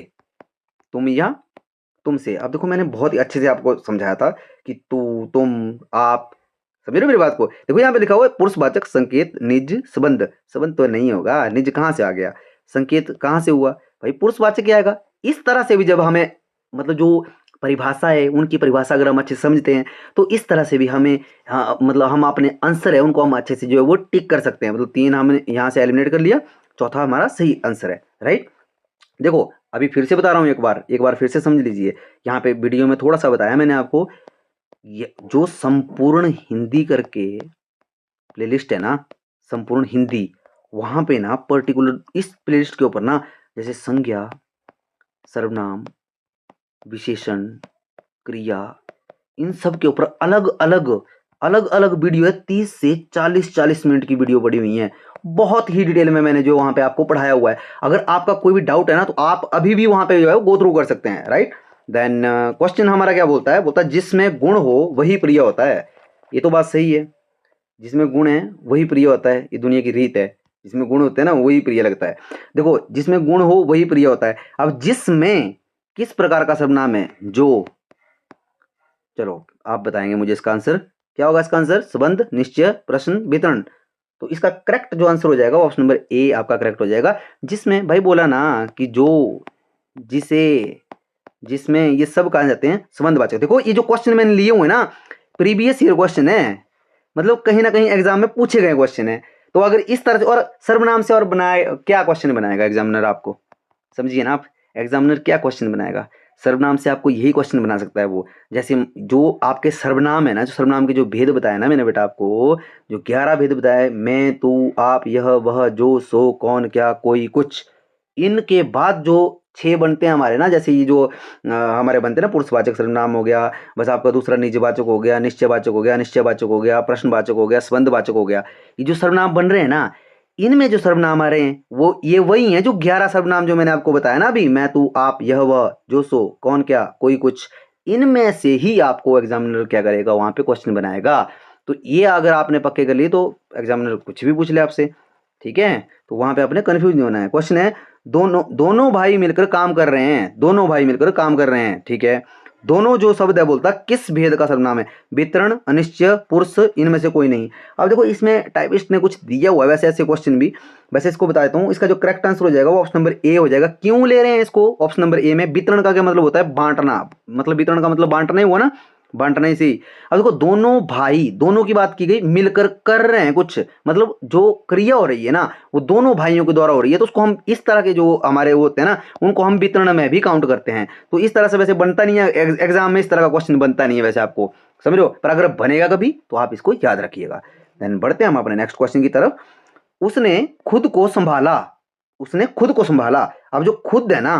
तुम या तुमसे। अब देखो मैंने बहुत ही अच्छे से आपको समझाया था कि तू, तुम, आप, समझ रहे हो मेरी बात को? देखो यहाँ पे लिखा हुआ है पुरुषवाचक संकेत निज संबंध। संबंध तो नहीं होगा, निज कहाँ से आ गया, संकेत कहाँ से हुआ भाई? पुरुषवाचक ही आएगा। इस तरह से भी जब हमें मतलब जो परिभाषा है, उनकी परिभाषा अगर हम अच्छे से समझते हैं, तो इस तरह से भी हमें, हाँ, मतलब हम अपने आंसर है उनको हम अच्छे से जो है वो टिक कर सकते हैं। मतलब 3 हमने यहाँ से एलिमिनेट कर लिया, चौथा हमारा सही आंसर है, राइट। देखो अभी फिर से बता रहा हूँ, एक बार फिर से समझ लीजिए। यहाँ पे वीडियो में थोड़ा सा बताया मैंने आपको, ये जो संपूर्ण हिंदी करके प्लेलिस्ट है ना, संपूर्ण हिंदी, वहां पे ना पर्टिकुलर इस प्लेलिस्ट के ऊपर ना, जैसे संज्ञा, सर्वनाम, विशेषण, क्रिया, इन सब के ऊपर अलग अलग वीडियो है। 30 से 40 मिनट की वीडियो पड़ी हुई है, बहुत ही डिटेल में मैंने जो वहां पे आपको पढ़ाया हुआ है। अगर आपका कोई भी डाउट है ना, तो आप अभी भी वहां पे जो है गो थ्रू कर सकते हैं, राइट। देन क्वेश्चन हमारा क्या बोलता है? बोलता है जिसमें गुण हो वही प्रिय होता है। ये तो बात सही है, जिसमें गुण है वही प्रिय होता है, ये दुनिया की रीत है। जिसमें गुण होते हैं ना वही प्रिय लगता है। देखो जिसमें गुण हो वही प्रिय होता है। अब जिसमें किस प्रकार का सर्वनाम है? जो, चलो आप बताएंगे मुझे इसका आंसर क्या होगा। इसका आंसर संबंध, निश्चय, प्रश्न, वितरण। तो इसका करेक्ट जो आंसर हो जाएगा ऑप्शन नंबर ए आपका करेक्ट हो जाएगा। जिसमें भाई बोला ना कि जो, जिसे, जिसमें, ये सब कहा जाते हैं संबंधवाचक। देखो ये जो क्वेश्चन मैंने लिए हुए ना, प्रीवियस ईयर क्वेश्चन है, मतलब कहीं ना कहीं एग्जाम में पूछे गए क्वेश्चन है। तो अगर इस तरह से और सर्वनाम से और बनाए, क्या क्वेश्चन बनाएगा एग्जामिनर आपको? समझिए ना आप, एग्जामिनर क्या क्वेश्चन बनाएगा? सर्वनाम से आपको यही क्वेश्चन बना सकता है वो। जैसे जो आपके सर्वनाम है ना, जो सर्वनाम के जो भेद बताया ना मैंने बेटा आपको, जो 11 भेद बताए, मैं, तू, आप, यह, वह, जो, सो, कौन, क्या, कोई, कुछ, इनके बाद जो 6 बनते हैं हमारे ना, जैसे ये जो हमारे बनते हैं ना, पुरुषवाचक सर्वनाम हो गया, बस आपका दूसरा निजवाचक हो गया, निश्चयवाचक हो गया, निश्चयवाचक हो गया, प्रश्नवाचक हो गया, संबंधवाचक हो गया, ये जो सर्वनाम बन रहे हैं ना, इनमें जो सर्वनाम आ रहे हैं वो ये वही हैं जो 11 सर्वनाम जो मैंने आपको बताया ना अभी, मैं, तू, आप, यह, वह, जो, सो, कौन, क्या, कोई, कुछ, इनमें से ही आपको एग्जामिनर क्या करेगा? वहां पे क्वेश्चन बनाएगा। तो ये अगर आपने पक्के कर लिए तो एग्जामिनर कुछ भी पूछ ले आपसे, ठीक है। तो वहां पे आपने कंफ्यूज नहीं होना है। क्वेश्चन है, दोनों भाई मिलकर काम कर रहे हैं। दोनों भाई मिलकर काम कर रहे हैं, ठीक है। दोनों जो शब्द है बोलता किस भेद का सर्वनाम है? वितरण, अनिश्चय, पुरुष, इनमें से कोई नहीं। अब देखो इसमें टाइपिस्ट ने कुछ दिया हुआ है वैसे ऐसे क्वेश्चन भी, वैसे इसको बता देता हूँ। इसका जो करेक्ट आंसर हो जाएगा वो ऑप्शन नंबर ए हो जाएगा। क्यों ले रहे हैं इसको ऑप्शन नंबर ए में? वितरण का क्या मतलब होता है? बांटना। मतलब वितरण का मतलब बांटना ही हुआ ना, बांटना ही सही। अब देखो दोनों भाई, दोनों की बात की गई, मिलकर कर रहे हैं कुछ, मतलब जो क्रिया हो रही है ना वो दोनों भाइयों के द्वारा हो रही है, तो उसको हम इस तरह के जो हमारे वो होते हैं ना उनको हम वितरण में भी काउंट करते हैं। तो इस तरह से वैसे बनता नहीं है, एग्जाम में इस तरह का क्वेश्चन बनता नहीं है वैसे, आपको समझो, पर अगर बनेगा कभी तो आप इसको याद रखिएगा। देन बढ़ते हैं हम अपने नेक्स्ट क्वेश्चन की तरफ। उसने खुद को संभाला, उसने खुद को संभाला। अब जो खुद है ना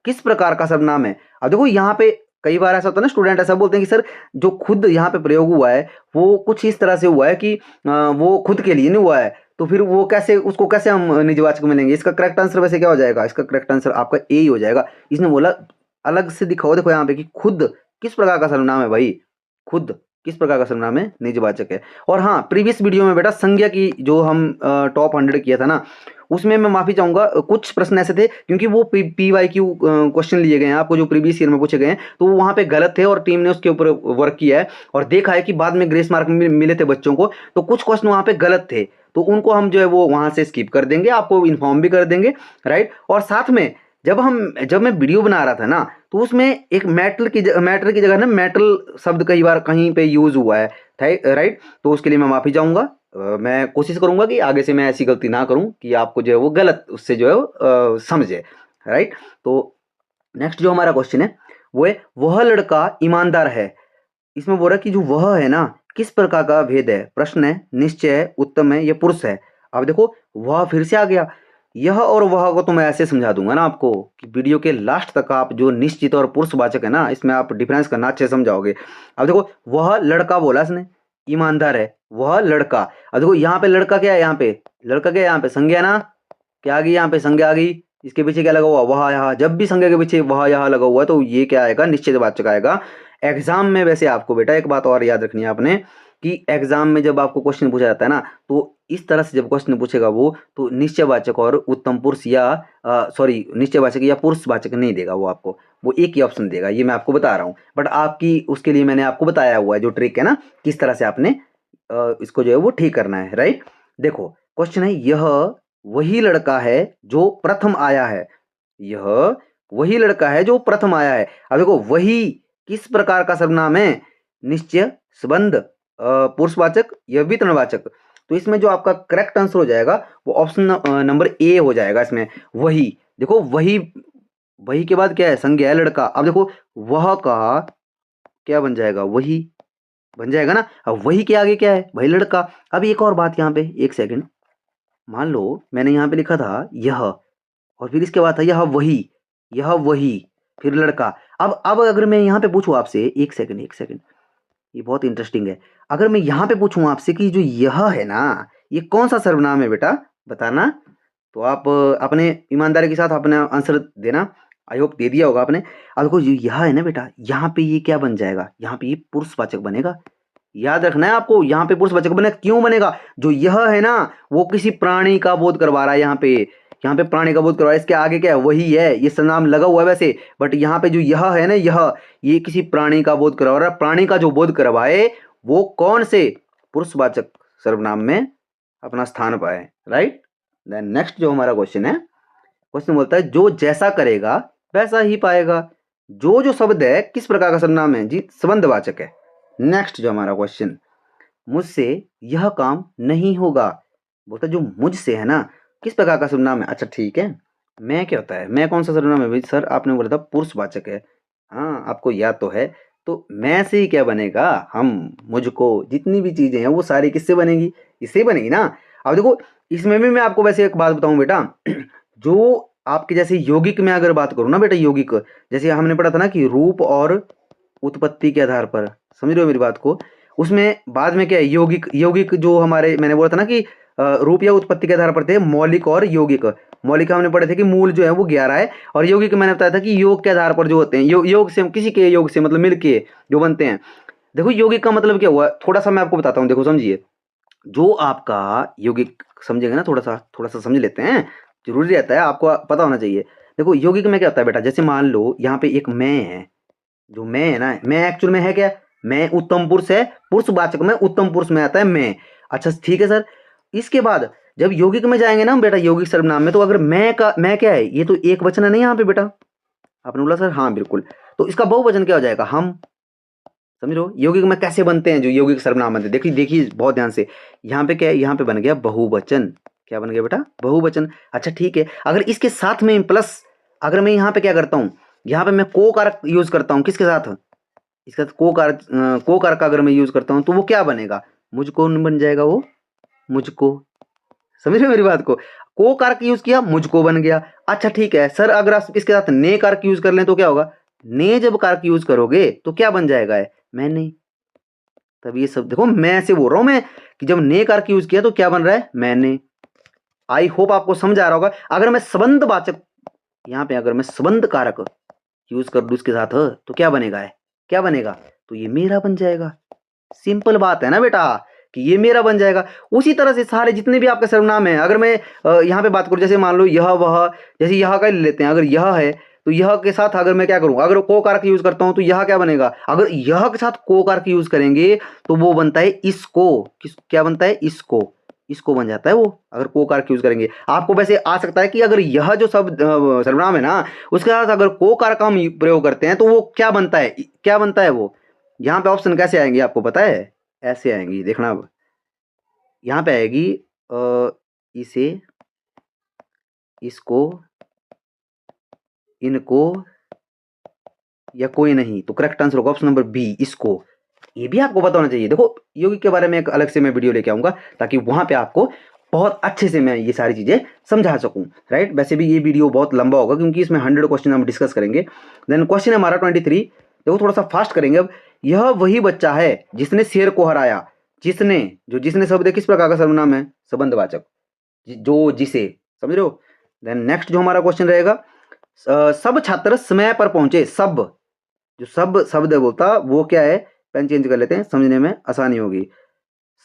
किस प्रकार का सर्वनाम है? अब देखो यहाँ पे कई बार ऐसा होता है ना, स्टूडेंट ऐसा बोलते हैं कि सर जो खुद यहाँ पे प्रयोग हुआ है वो कुछ इस तरह से हुआ है कि वो खुद के लिए नहीं हुआ है, तो फिर वो कैसे, उसको कैसे हम निजवाचक में लेंगे? इसका करेक्ट आंसर वैसे क्या हो जाएगा? इसका करेक्ट आंसर आपका ए ही हो जाएगा। इसने बोला अलग से दिखाओ, देखो यहाँ पे कि खुद किस प्रकार का सर्वनाम है भाई, खुद किस प्रकार का सर्वनाम है? निजवाचक है। और हाँ, प्रीवियस वीडियो में बेटा संज्ञा की जो हम टॉप 100 किया था ना, उसमें मैं माफी चाहूंगा, कुछ प्रश्न ऐसे थे क्योंकि वो PYQ क्वेश्चन लिए गए हैं आपको जो प्रीवियस ईयर में पूछे गए हैं, तो वो वहाँ पे गलत थे और टीम ने उसके ऊपर वर्क किया है और देखा है कि बाद में ग्रेस मार्क मिले थे बच्चों को, तो कुछ क्वेश्चन वहाँ पे गलत थे, तो उनको हम जो है वो वहाँ से स्किप कर देंगे, आपको इन्फॉर्म भी कर देंगे, राइट। और साथ में जब मैं वीडियो बना रहा था ना, तो उसमें एक मैटर की जगह ना मेटल शब्द कई बार कहीं पे यूज हुआ है, राइट। तो उसके लिए मैं माफी चाहूंगा। मैं कोशिश करूंगा कि आगे से मैं ऐसी गलती ना करूं कि आपको जो है वो गलत उससे जो है वो समझे, राइट। तो नेक्स्ट जो हमारा क्वेश्चन है वो है वह लड़का ईमानदार है। इसमें बोल रहा है कि जो वह है ना किस प्रकार का भेद है? प्रश्न है, निश्चय है, उत्तम है, या पुरुष है? अब देखो वह फिर से आ गया। यह और वह को तो मैं ऐसे समझा दूंगा ना आपको कि वीडियो के लास्ट तक आप जो निश्चित और पुरुषवाचक है ना इसमें आप डिफरेंस करना अच्छे समझाओगे। अब देखो वह लड़का बोला इसने, ईमानदार है, वह लड़का। अब देखो यहाँ पे लड़का क्या है? यहाँ पे लड़का क्या है? यहाँ पे संज्ञा ना, क्या आ गई? यहाँ पे संज्ञा आ गई। इसके पीछे क्या लगा हुआ? वह यहाँ। जब भी संज्ञा के पीछे वह यहाँ लगा हुआ है तो ये क्या आएगा? निश्चितवाचक आएगा। एग्जाम में वैसे आपको बेटा एक बात और याद रखनी है आपने कि एग्जाम में जब आपको क्वेश्चन पूछा जाता है ना, तो इस तरह से जब क्वेश्चन पूछेगा वो, तो निश्चयवाचक और उत्तम पुरुष या सॉरी निश्चयवाचक या पुरुषवाचक नहीं देगा वो आपको, वो एक ही ऑप्शन देगा। ये मैं आपको बता रहा हूँ, बट आपकी उसके लिए मैंने आपको बताया हुआ है जो ट्रिक है ना, किस तरह से आपने इसको जो है वो ठीक करना है, राइट। देखो क्वेश्चन है, यह वही लड़का है जो प्रथम आया है। यह वही लड़का है जो प्रथम आया है। अब देखो वही किस प्रकार का सर्वनाम है? निश्चय, संबंध, पुरुषवाचक या वितरणवाचक? तो इसमें जो आपका करेक्ट आंसर हो जाएगा वो ऑप्शन नंबर ए हो जाएगा इसमें। वही, देखो वही, वही के बाद क्या है? संज्ञा है, लड़का। अब देखो वह का क्या बन जाएगा? वही बन जाएगा ना। अब वही के आगे क्या है? वही लड़का। अब एक और बात यहाँ पे, एक सेकंड, मान लो मैंने यहाँ पे लिखा था यह, और फिर इसके बाद था यह वही, यह वही, फिर लड़का। अब अगर मैं यहाँ पे पूछूं आपसे, एक सेकंड एक सेकंड, ये बहुत इंटरेस्टिंग है। अगर मैं यहाँ पे पूछूं आपसे कि जो यह है ना ये कौन सा सर्वनाम है बेटा, बताना। तो आप अपने ईमानदारी के साथ अपना आंसर देना। आई होप दे दिया होगा आपने। अब देखो जो यह है ना बेटा, यहाँ पे ये क्या बन जाएगा? यहाँ पे ये पुरुषवाचक बनेगा। याद रखना है आपको, यहाँ पे पुरुषवाचक बनेगा। क्यों बनेगा? जो यह है ना वो किसी प्राणी का बोध करवा रहा है। यहाँ पे प्राणी का बोध करवा रहा है। इसके आगे क्या है? वही है। ये सर्वनाम लगा हुआ है वैसे, बट यहाँ पे जो यह है ना, यह ये किसी प्राणी का बोध करवा रहा है। प्राणी का जो बोध करवाए वो कौन से पुरुषवाचक सर्वनाम में अपना स्थान पाए, राइट। देन नेक्स्ट जो हमारा क्वेश्चन है, क्वेश्चन बोलता है जो जैसा करेगा वैसा ही पाएगा। जो शब्द है किस प्रकार का सर्वनाम है? जी संबंधवाचक है। नेक्स्ट जो हमारा क्वेश्चन, मुझसे यह काम नहीं होगा। बोलता है जो मुझसे है ना किस प्रकार का सर्वनाम है? अच्छा ठीक है, मैं क्या होता है? मैं कौन सा सर्वनाम है भाई? सर आपने बोला था पुरुषवाचक है। हाँ आपको याद तो है। तो मैं से ही क्या बनेगा? हम, मुझको, जितनी भी चीजें हैं वो सारी किससे बनेगी? इससे बनेगी ना। अब देखो इसमें भी मैं आपको वैसे एक बात बताऊं बेटा, जो आपके जैसे यौगिक में अगर बात करूं ना बेटा, यौगिक जैसे हमने पढ़ा था ना कि रूप और उत्पत्ति के आधार पर, समझ रहे हो मेरी बात को? उसमें बाद में क्या है? यौगिक, यौगिक जो हमारे मैंने बोला था ना कि रूप या उत्पत्ति के आधार पर थे मौलिक और यौगिक। मौलिक हमने पढ़े थे कि मूल जो है वो 11 है, और यौगिक मैंने बताया था कि योग के आधार पर जो होते हैं, योग से किसी के योग से मतलब मिलके जो बनते हैं। देखो यौगिक का मतलब क्या हुआ, थोड़ा सा मैं आपको बताता हूँ। देखो समझिए, जो आपका यौगिक, समझेंगे ना, थोड़ा सा समझ लेते हैं, जरूरी रहता है, आपको पता होना चाहिए। देखो यौगिक में क्या होता है बेटा, जैसे मान लो यहाँ पे एक मैं है। जो मैं है ना, मैं एक्चुअल में है क्या? मैं उत्तम पुरुष है, पुरुषवाचक में उत्तम पुरुष में आता है मैं। अच्छा ठीक है सर। इसके बाद जब यौगिक में जाएंगे ना बेटा, यौगिक सर्वनाम में, तो अगर मैं क्या है? ये तो एक वचन है नहीं यहाँ पे बेटा। आपने बोला सर हाँ बिल्कुल, तो इसका बहुवचन क्या हो जाएगा? हम। समझ रहे हो। यौगिक में कैसे बनते हैं, जो यौगिक सर्वनाम बनते हैं, देखिए देखिए बहुत ध्यान से। यहाँ पे क्या है, यहाँ पे बन गया बहुवचन। क्या बन गया बेटा, बहुवचन। अच्छा ठीक है, अगर इसके साथ में प्लस, अगर मैं यहाँ पे क्या करता हूँ, यहाँ पे मैं को कारक यूज करता हूँ, किसके साथ, इसके साथ को कारक का अगर मैं यूज करता हूँ तो वो क्या बनेगा, मुझको बन जाएगा, वो मुझको। समझ रहे हो मेरी बात को कारक यूज किया, मुझको बन गया। अच्छा ठीक है सर, अगर आप इसके साथ ने कारक यूज कर लें तो क्या होगा, ने जब कारक यूज करोगे तो क्या बन जाएगा, है मैंने। तब ये सब देखो, मैं ऐसे बोल रहा हूं मैं कि जब ने कारक यूज किया तो क्या बन रहा है, मैंने। आई होप आपको समझ आ रहा होगा। अगर मैं संबंधवाचक, यहाँ पे अगर मैं संबंध कारक यूज कर दूं इसके साथ तो क्या बनेगा, है क्या बनेगा, तो ये मेरा बन जाएगा। सिंपल बात है ना बेटा, कि ये मेरा बन जाएगा। उसी तरह से सारे जितने भी आपके सर्वनाम है, अगर मैं यहाँ पे बात करूँ, जैसे मान लो यह वह, जैसे यह का ले लेते हैं, अगर यह है तो यह के साथ अगर मैं क्या करूं, अगर को कारक यूज करता हूं तो यह क्या बनेगा, अगर यह के साथ को कारक यूज करेंगे तो वो बनता है इसको, क्या बनता है, इसको, इसको बन जाता है वो, अगर को कारक यूज करेंगे। आपको वैसे आ सकता है कि अगर यह जो शब्द सर्वनाम है ना, उसके साथ अगर को कारक हम प्रयोग करते हैं तो वो क्या बनता है, क्या बनता है वो। यहाँ पे ऑप्शन कैसे आएंगे आपको पता है, ऐसे आएंगी, देखना अब यहाँ पे आएगी इसे, इसको, इनको, या कोई नहीं, तो करेक्ट आंसर होगा ऑप्शन नंबर बी, इसको। ये भी आपको पता होना चाहिए। देखो यौगिक के बारे में एक अलग से मैं वीडियो लेके आऊंगा, ताकि वहां पे आपको बहुत अच्छे से मैं ये सारी चीजें समझा सकूं, राइट। वैसे भी ये वीडियो बहुत लंबा होगा, क्योंकि इसमें 100 क्वेश्चन हम डिस्कस करेंगे। देन क्वेश्चन है हमारा 23, देखो थोड़ा सा फास्ट करेंगे अब। यह वही बच्चा है जिसने शेर को हराया, जिसने, जो जिसने शब्द है किस प्रकार का सर्वनाम है, संबंधवाचक, जो जिसे, समझ रहे हो। देन नेक्स्ट जो हमारा क्वेश्चन रहेगा, सब छात्र समय पर पहुंचे, सब, जो सब शब्द है बोलता वो क्या है, पेन चेंज कर लेते हैं, समझने में आसानी होगी।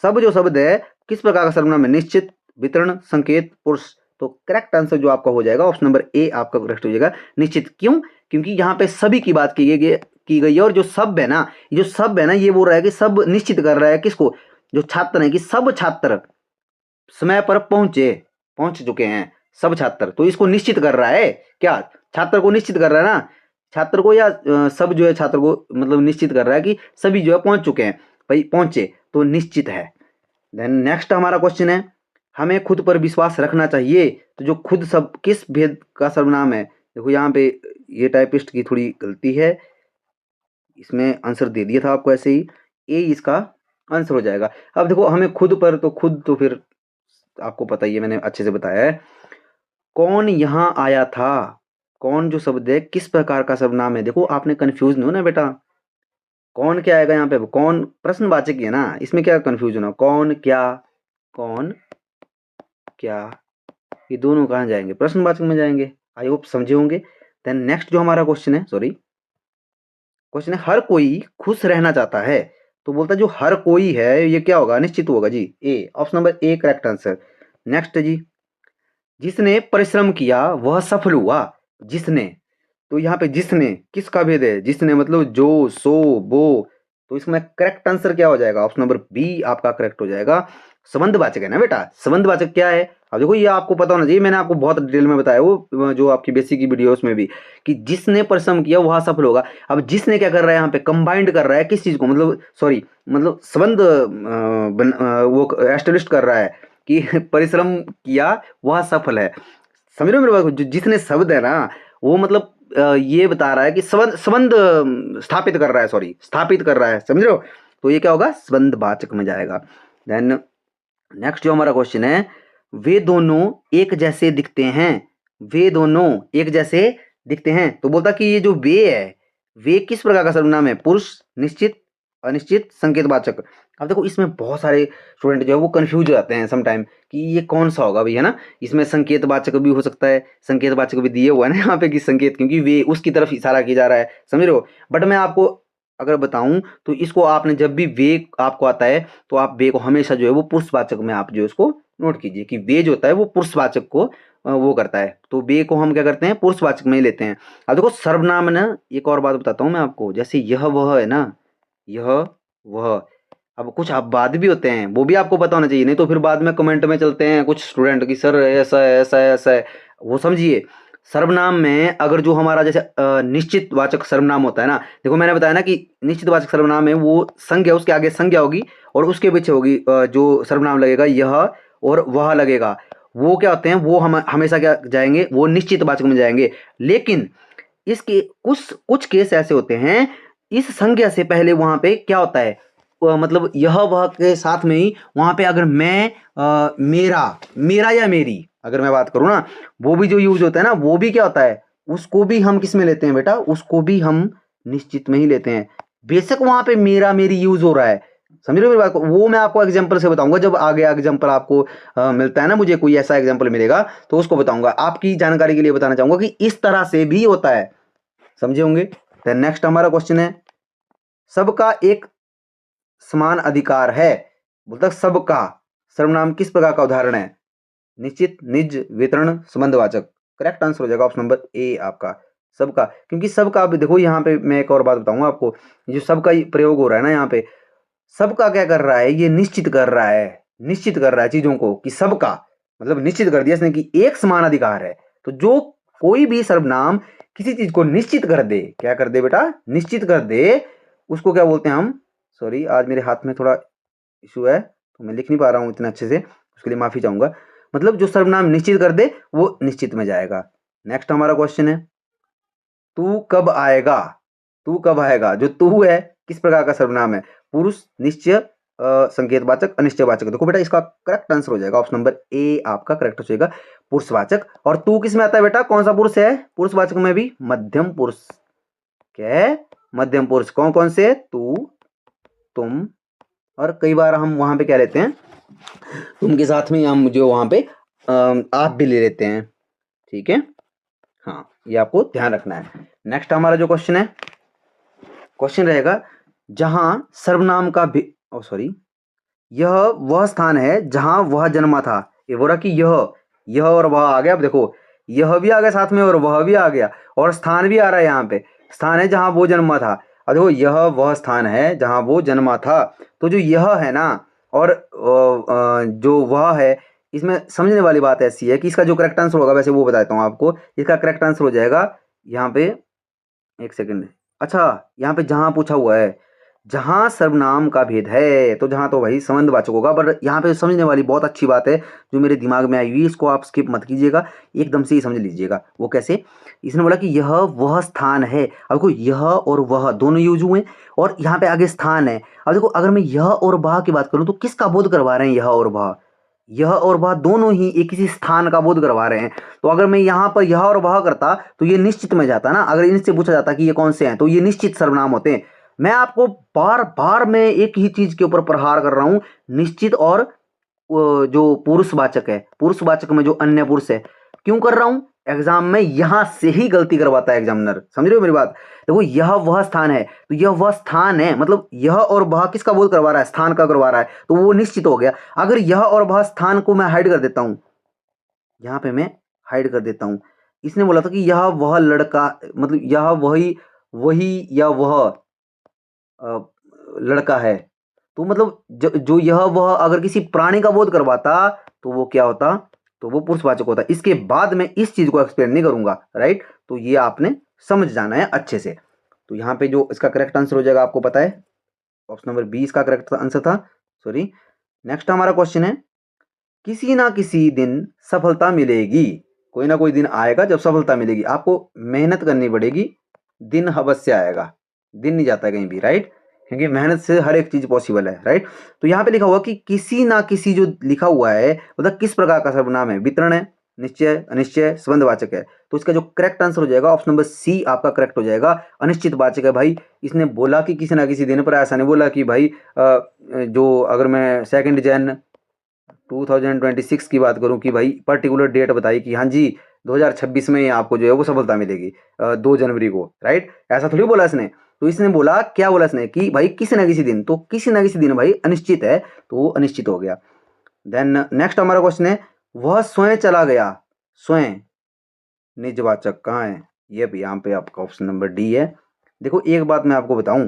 सब जो शब्द है किस प्रकार का सर्वनाम है, निश्चित, वितरण, संकेत, पुरुष। तो करेक्ट आंसर जो आपका हो जाएगा ऑप्शन नंबर ए आपका करेक्ट हो जाएगा, निश्चित। क्यों, क्योंकि यहाँ पे सभी की बात की गई है, और जो सब है ना, जो सब है ना, ये बोल रहा है कि सब निश्चित कर रहा है किसको, जो छात्र है, कि सब छात्र समय पर पहुंच चुके हैं, सब छात्र, तो इसको निश्चित कर रहा है, क्या, छात्र को निश्चित कर रहा है ना, छात्र को, या सब जो है छात्र को मतलब निश्चित कर रहा है कि सभी जो है पहुंच चुके हैं, भाई पहुंचे तो निश्चित है। देन नेक्स्ट हमारा क्वेश्चन है, हमें खुद पर विश्वास रखना चाहिए, तो जो खुद सब किस भेद का सर्वनाम है। देखो यहाँ पे ये टाइपिस्ट की थोड़ी गलती है, इसमें आंसर दे दिया था आपको ऐसे ही, ए इसका आंसर हो जाएगा। अब देखो हमें खुद पर, तो खुद तो फिर आपको पता ही है, मैंने अच्छे से बताया है। कौन यहाँ आया था, कौन जो शब्द है किस प्रकार का सर्वनाम है, देखो आपने कंफ्यूज नहीं हो ना बेटा, कौन क्या आएगा यहाँ पे, कौन प्रश्नवाचक है ना, इसमें क्या कंफ्यूज होना, कौन क्या, कौन क्या, ये दोनों कहाँ जाएंगे, प्रश्नवाचक में जाएंगे। आई होप समझे होंगे। देन नेक्स्ट जो हमारा क्वेश्चन है, सॉरी, क्वेश्चन है, हर कोई खुश रहना चाहता है, तो बोलता है जो हर कोई है ये क्या होगा, निश्चित होगा जी, A, option number A correct answer. Next जी, जिसने परिश्रम किया वह सफल हुआ, जिसने, तो यहाँ पे जिसने किसका भेद है, जिसने मतलब जो, सो, वो, तो इसमें करेक्ट आंसर क्या हो जाएगा, ऑप्शन नंबर बी आपका करेक्ट हो जाएगा। संबंधवाचक है ना बेटा, संबंधवाचक क्या है, अब देखो ये आपको पता होना चाहिए, मैंने आपको बहुत डिटेल में बताया वो जो आपकी बेसिक की वीडियो उसमें भी, कि जिसने परिश्रम किया वह सफल होगा। अब जिसने क्या कर रहा है यहाँ पे, कंबाइंड कर रहा है किस चीज को, मतलब सॉरी, मतलब संबंध वो एस्टेब्लिश कर रहा है कि परिश्रम किया वह सफल है। समझ रहे हो मेरे बात को, जिसने शब्द है ना वो मतलब ये बता रहा है कि संबंध स्थापित कर रहा है, सॉरी स्थापित कर रहा है, समझ रहे हो, तो ये क्या होगा, संबंधवाचक में जाएगा। देन नेक्स्ट जो हमारा क्वेश्चन है, वे दोनों एक जैसे दिखते हैं, वे दोनों एक जैसे दिखते हैं, तो बोलता कि ये जो वे है, वे किस प्रकार का सर्वनाम है, पुरुष, निश्चित, अनिश्चित, संकेतवाचक। अब देखो इसमें बहुत सारे स्टूडेंट जो है वो कंफ्यूज हो जाते हैं समटाइम कि ये कौन सा होगा भाई, है ना। इसमें संकेतवाचक भी हो सकता है, संकेतवाचक भी दिए हुआ है ना यहाँ पे कि संकेत, क्योंकि वे उसकी तरफ इशारा किया जा रहा है, समझ रहे हो। बट मैं आपको अगर बताऊं तो इसको आपने जब भी वे आपको आता है तो आप वे को हमेशा जो है वो पुरुषवाचक में आप जो उसको नोट कीजिए, कि वे जो होता है वो पुरुषवाचक को वो करता है, तो वे को हम क्या करते हैं, पुरुषवाचक में ही लेते हैं। अब देखो सर्वनाम है ना, एक और बात बताता हूँ मैं आपको, जैसे यह वह है ना, यह वह, अब कुछ अपवाद भी होते हैं, वो भी आपको पता होना चाहिए, नहीं तो फिर बाद में कमेंट में चलते हैं कुछ स्टूडेंट की सर ऐसा है ऐसा है ऐसा है, वो समझिए। सर्वनाम में अगर जो हमारा जैसे निश्चित वाचक सर्वनाम होता है ना, देखो मैंने बताया ना कि निश्चित वाचक सर्वनाम है वो संज्ञा, उसके आगे संज्ञा होगी और उसके पीछे होगी जो सर्वनाम लगेगा यह और वह लगेगा, वो क्या होते हैं, वो हम हमेशा क्या जाएंगे, वो निश्चित वाचक में जाएंगे। लेकिन इसके कुछ कुछ केस ऐसे होते हैं, इस संज्ञा से पहले वहां पे क्या होता है, मतलब यह वह के साथ में ही वहां पे अगर मैं मेरा मेरा या मेरी अगर मैं बात करूं ना, वो भी जो यूज होता है ना, वो भी क्या होता है, उसको भी हम किस में लेते हैं बेटा, उसको भी हम निश्चित में ही लेते हैं। बेशक वहां पे मेरा मेरी यूज हो रहा है, समझ रहे हो मेरी बात को, वो मैं आपको एग्जांपल से बताऊंगा, जब आगे एग्जांपल आपको मिलता है ना, मुझे कोई ऐसा एग्जांपल मिलेगा तो उसको बताऊंगा। आपकी जानकारी के लिए बताना चाहूंगा कि इस तरह से भी होता है, समझे होंगे। तो नेक्स्ट हमारा क्वेश्चन है, सबका एक समान अधिकार है, बोलता सबका सर्वनाम किस प्रकार का उदाहरण है, निश्चित, निज, वितरण, संबंधवाचक। करेक्ट आंसर हो जाएगा ऑप्शन नंबर ए आपका, सबका। क्योंकि सबका, अब देखो यहाँ पे मैं एक और बात बताऊंगा आपको, जो सबका प्रयोग हो रहा है ना यहाँ पे, सबका क्या कर रहा है, ये निश्चित कर रहा है, निश्चित कर रहा है चीजों को कि सबका मतलब निश्चित कर दिया इसने कि एक समान अधिकार है। तो जो कोई भी सर्वनाम किसी चीज को निश्चित कर दे, क्या कर दे बेटा, निश्चित कर दे, उसको क्या बोलते हैं हम, सॉरी आज मेरे हाथ में थोड़ा इशू है तो मैं लिख नहीं पा रहा हूँ इतने अच्छे से, उसके लिए माफी चाहूंगा। मतलब जो सर्वनाम निश्चित कर दे वो निश्चित में जाएगा। नेक्स्ट हमारा क्वेश्चन है, तू कब आएगा, तू कब आएगा, जो तू है किस प्रकार का सर्वनाम है, पुरुष, निश्चय, संकेतवाचक, अनिश्चयवाचक। देखो बेटा इसका करेक्ट आंसर हो जाएगा ऑप्शन नंबर ए आपका करेक्ट हो जाएगा, पुरुषवाचक। और तू किस में आता है बेटा, कौन सा पुरुष है, पुरुषवाचक में भी मध्यम पुरुष, क्या है, मध्यम पुरुष। कौन कौन से, तू, तुम, और कई बार हम वहां पे क्या लेते हैं, तुम के साथ में हम जो वहां पे आप भी ले लेते हैं, ठीक है। हाँ ये आपको ध्यान रखना है। नेक्स्ट हमारा जो क्वेश्चन है, क्वेश्चन रहेगा, जहां सर्वनाम का भी सॉरी, यह वह स्थान है जहां वह जन्मा था। ये बोला कि यह और वह आ गया, अब देखो यह भी आ गया साथ में और वह भी आ गया और स्थान भी आ रहा है, यहाँ पे स्थान है जहां वो जन्मा था। अब देखो यह वह स्थान है जहां वो जन्मा था, तो जो यह है ना और जो वह है, इसमें समझने वाली बात ऐसी है कि इसका जो करेक्ट आंसर होगा, वैसे वो बताता हूँ आपको, इसका करेक्ट आंसर हो जाएगा यहाँ पे, एक सेकंड, अच्छा यहाँ पे जहां पूछा हुआ है, जहां सर्वनाम का भेद है, तो जहां तो भाई संबंधवाचक होगा। पर यहाँ पे समझने वाली बहुत अच्छी बात है जो मेरे दिमाग में आई हुई, इसको आप स्किप मत कीजिएगा, एकदम से ही समझ लीजिएगा। वो कैसे, इसने बोला कि यह वह स्थान है, अब देखो यह और वह दोनों यूज हुए और यहाँ पे आगे स्थान है। अब देखो अगर मैं यह और वह की बात करूं तो किसका बोध करवा रहे हैं, यह और वह, यह और वह दोनों ही एक किसी स्थान का बोध करवा रहे हैं। तो अगर मैं यहाँ पर यह और वह करता तो ये निश्चित में जाता ना, अगर इनसे पूछा जाता कि ये कौन से हैं तो ये निश्चित सर्वनाम होते हैं। मैं आपको बार बार मैं एक ही चीज के ऊपर प्रहार कर रहा हूं, निश्चित और जो पुरुषवाचक है, पुरुषवाचक में जो अन्य पुरुष है, क्यों कर रहा हूं, एग्जाम में यहां से ही गलती करवाता है एग्जामिनर, समझ रहे हो मेरी बात। देखो यह वह स्थान है, तो यह वह स्थान है मतलब यह और वह किसका बोध करवा रहा है, स्थान का करवा रहा है, तो वो निश्चित हो गया। अगर यह और वह स्थान को मैं हाइड कर देता हूं, यहां पे मैं हाइड कर देता हूं, इसने बोला था कि यह वह लड़का, मतलब यह वही वही या वह लड़का है, तो मतलब जो यह वह अगर किसी प्राणी का बोध करवाता तो वो क्या होता, तो वो पुरुषवाचक होता। इसके बाद मैं इस चीज को एक्सप्लेन नहीं करूंगा, राइट, तो ये आपने समझ जाना है अच्छे से। तो यहाँ पे जो इसका करेक्ट आंसर हो जाएगा आपको पता है, ऑप्शन नंबर 20 का करेक्ट आंसर था, सॉरी। नेक्स्ट हमारा क्वेश्चन है, किसी ना किसी दिन सफलता मिलेगी, कोई ना कोई दिन आएगा जब सफलता मिलेगी, आपको मेहनत करनी पड़ेगी, दिन अवश्य आएगा, दिन नहीं जाता कहीं भी, राइट, क्योंकि मेहनत से हर एक चीज पॉसिबल है, राइट। तो यहाँ पे लिखा हुआ कि किसी ना किसी, जो लिखा हुआ है मतलब किस प्रकार का सर्वनाम है, वितरण है, निश्चय, अनिश्चय, संबंधवाचक है। तो इसका जो करेक्ट आंसर हो जाएगा ऑप्शन नंबर सी आपका करेक्ट हो जाएगा, अनिश्चित वाचक है भाई। इसने बोला कि किसी ना किसी दिन पर, ऐसा नहीं बोला कि भाई जो अगर मैं 2 जन 2026 की बात करूं कि भाई पर्टिकुलर डेट बताई कि हाँ जी 2026 में आपको जो है वो सफलता मिलेगी 2 जनवरी को, राइट, ऐसा थोड़ी बोला इसने। तो इसने बोला, क्या बोला इसने कि भाई किसी ना किसी दिन, तो किसी ना किसी दिन भाई अनिश्चित है, तो वो अनिश्चित हो गया। देन नेक्स्ट हमारा क्वेश्चन है, वह स्वयं चला गया, स्वयं निजवाचक कहाँ है, ये भी यहाँ पे आपका ऑप्शन नंबर डी है। देखो एक बात मैं आपको बताऊं,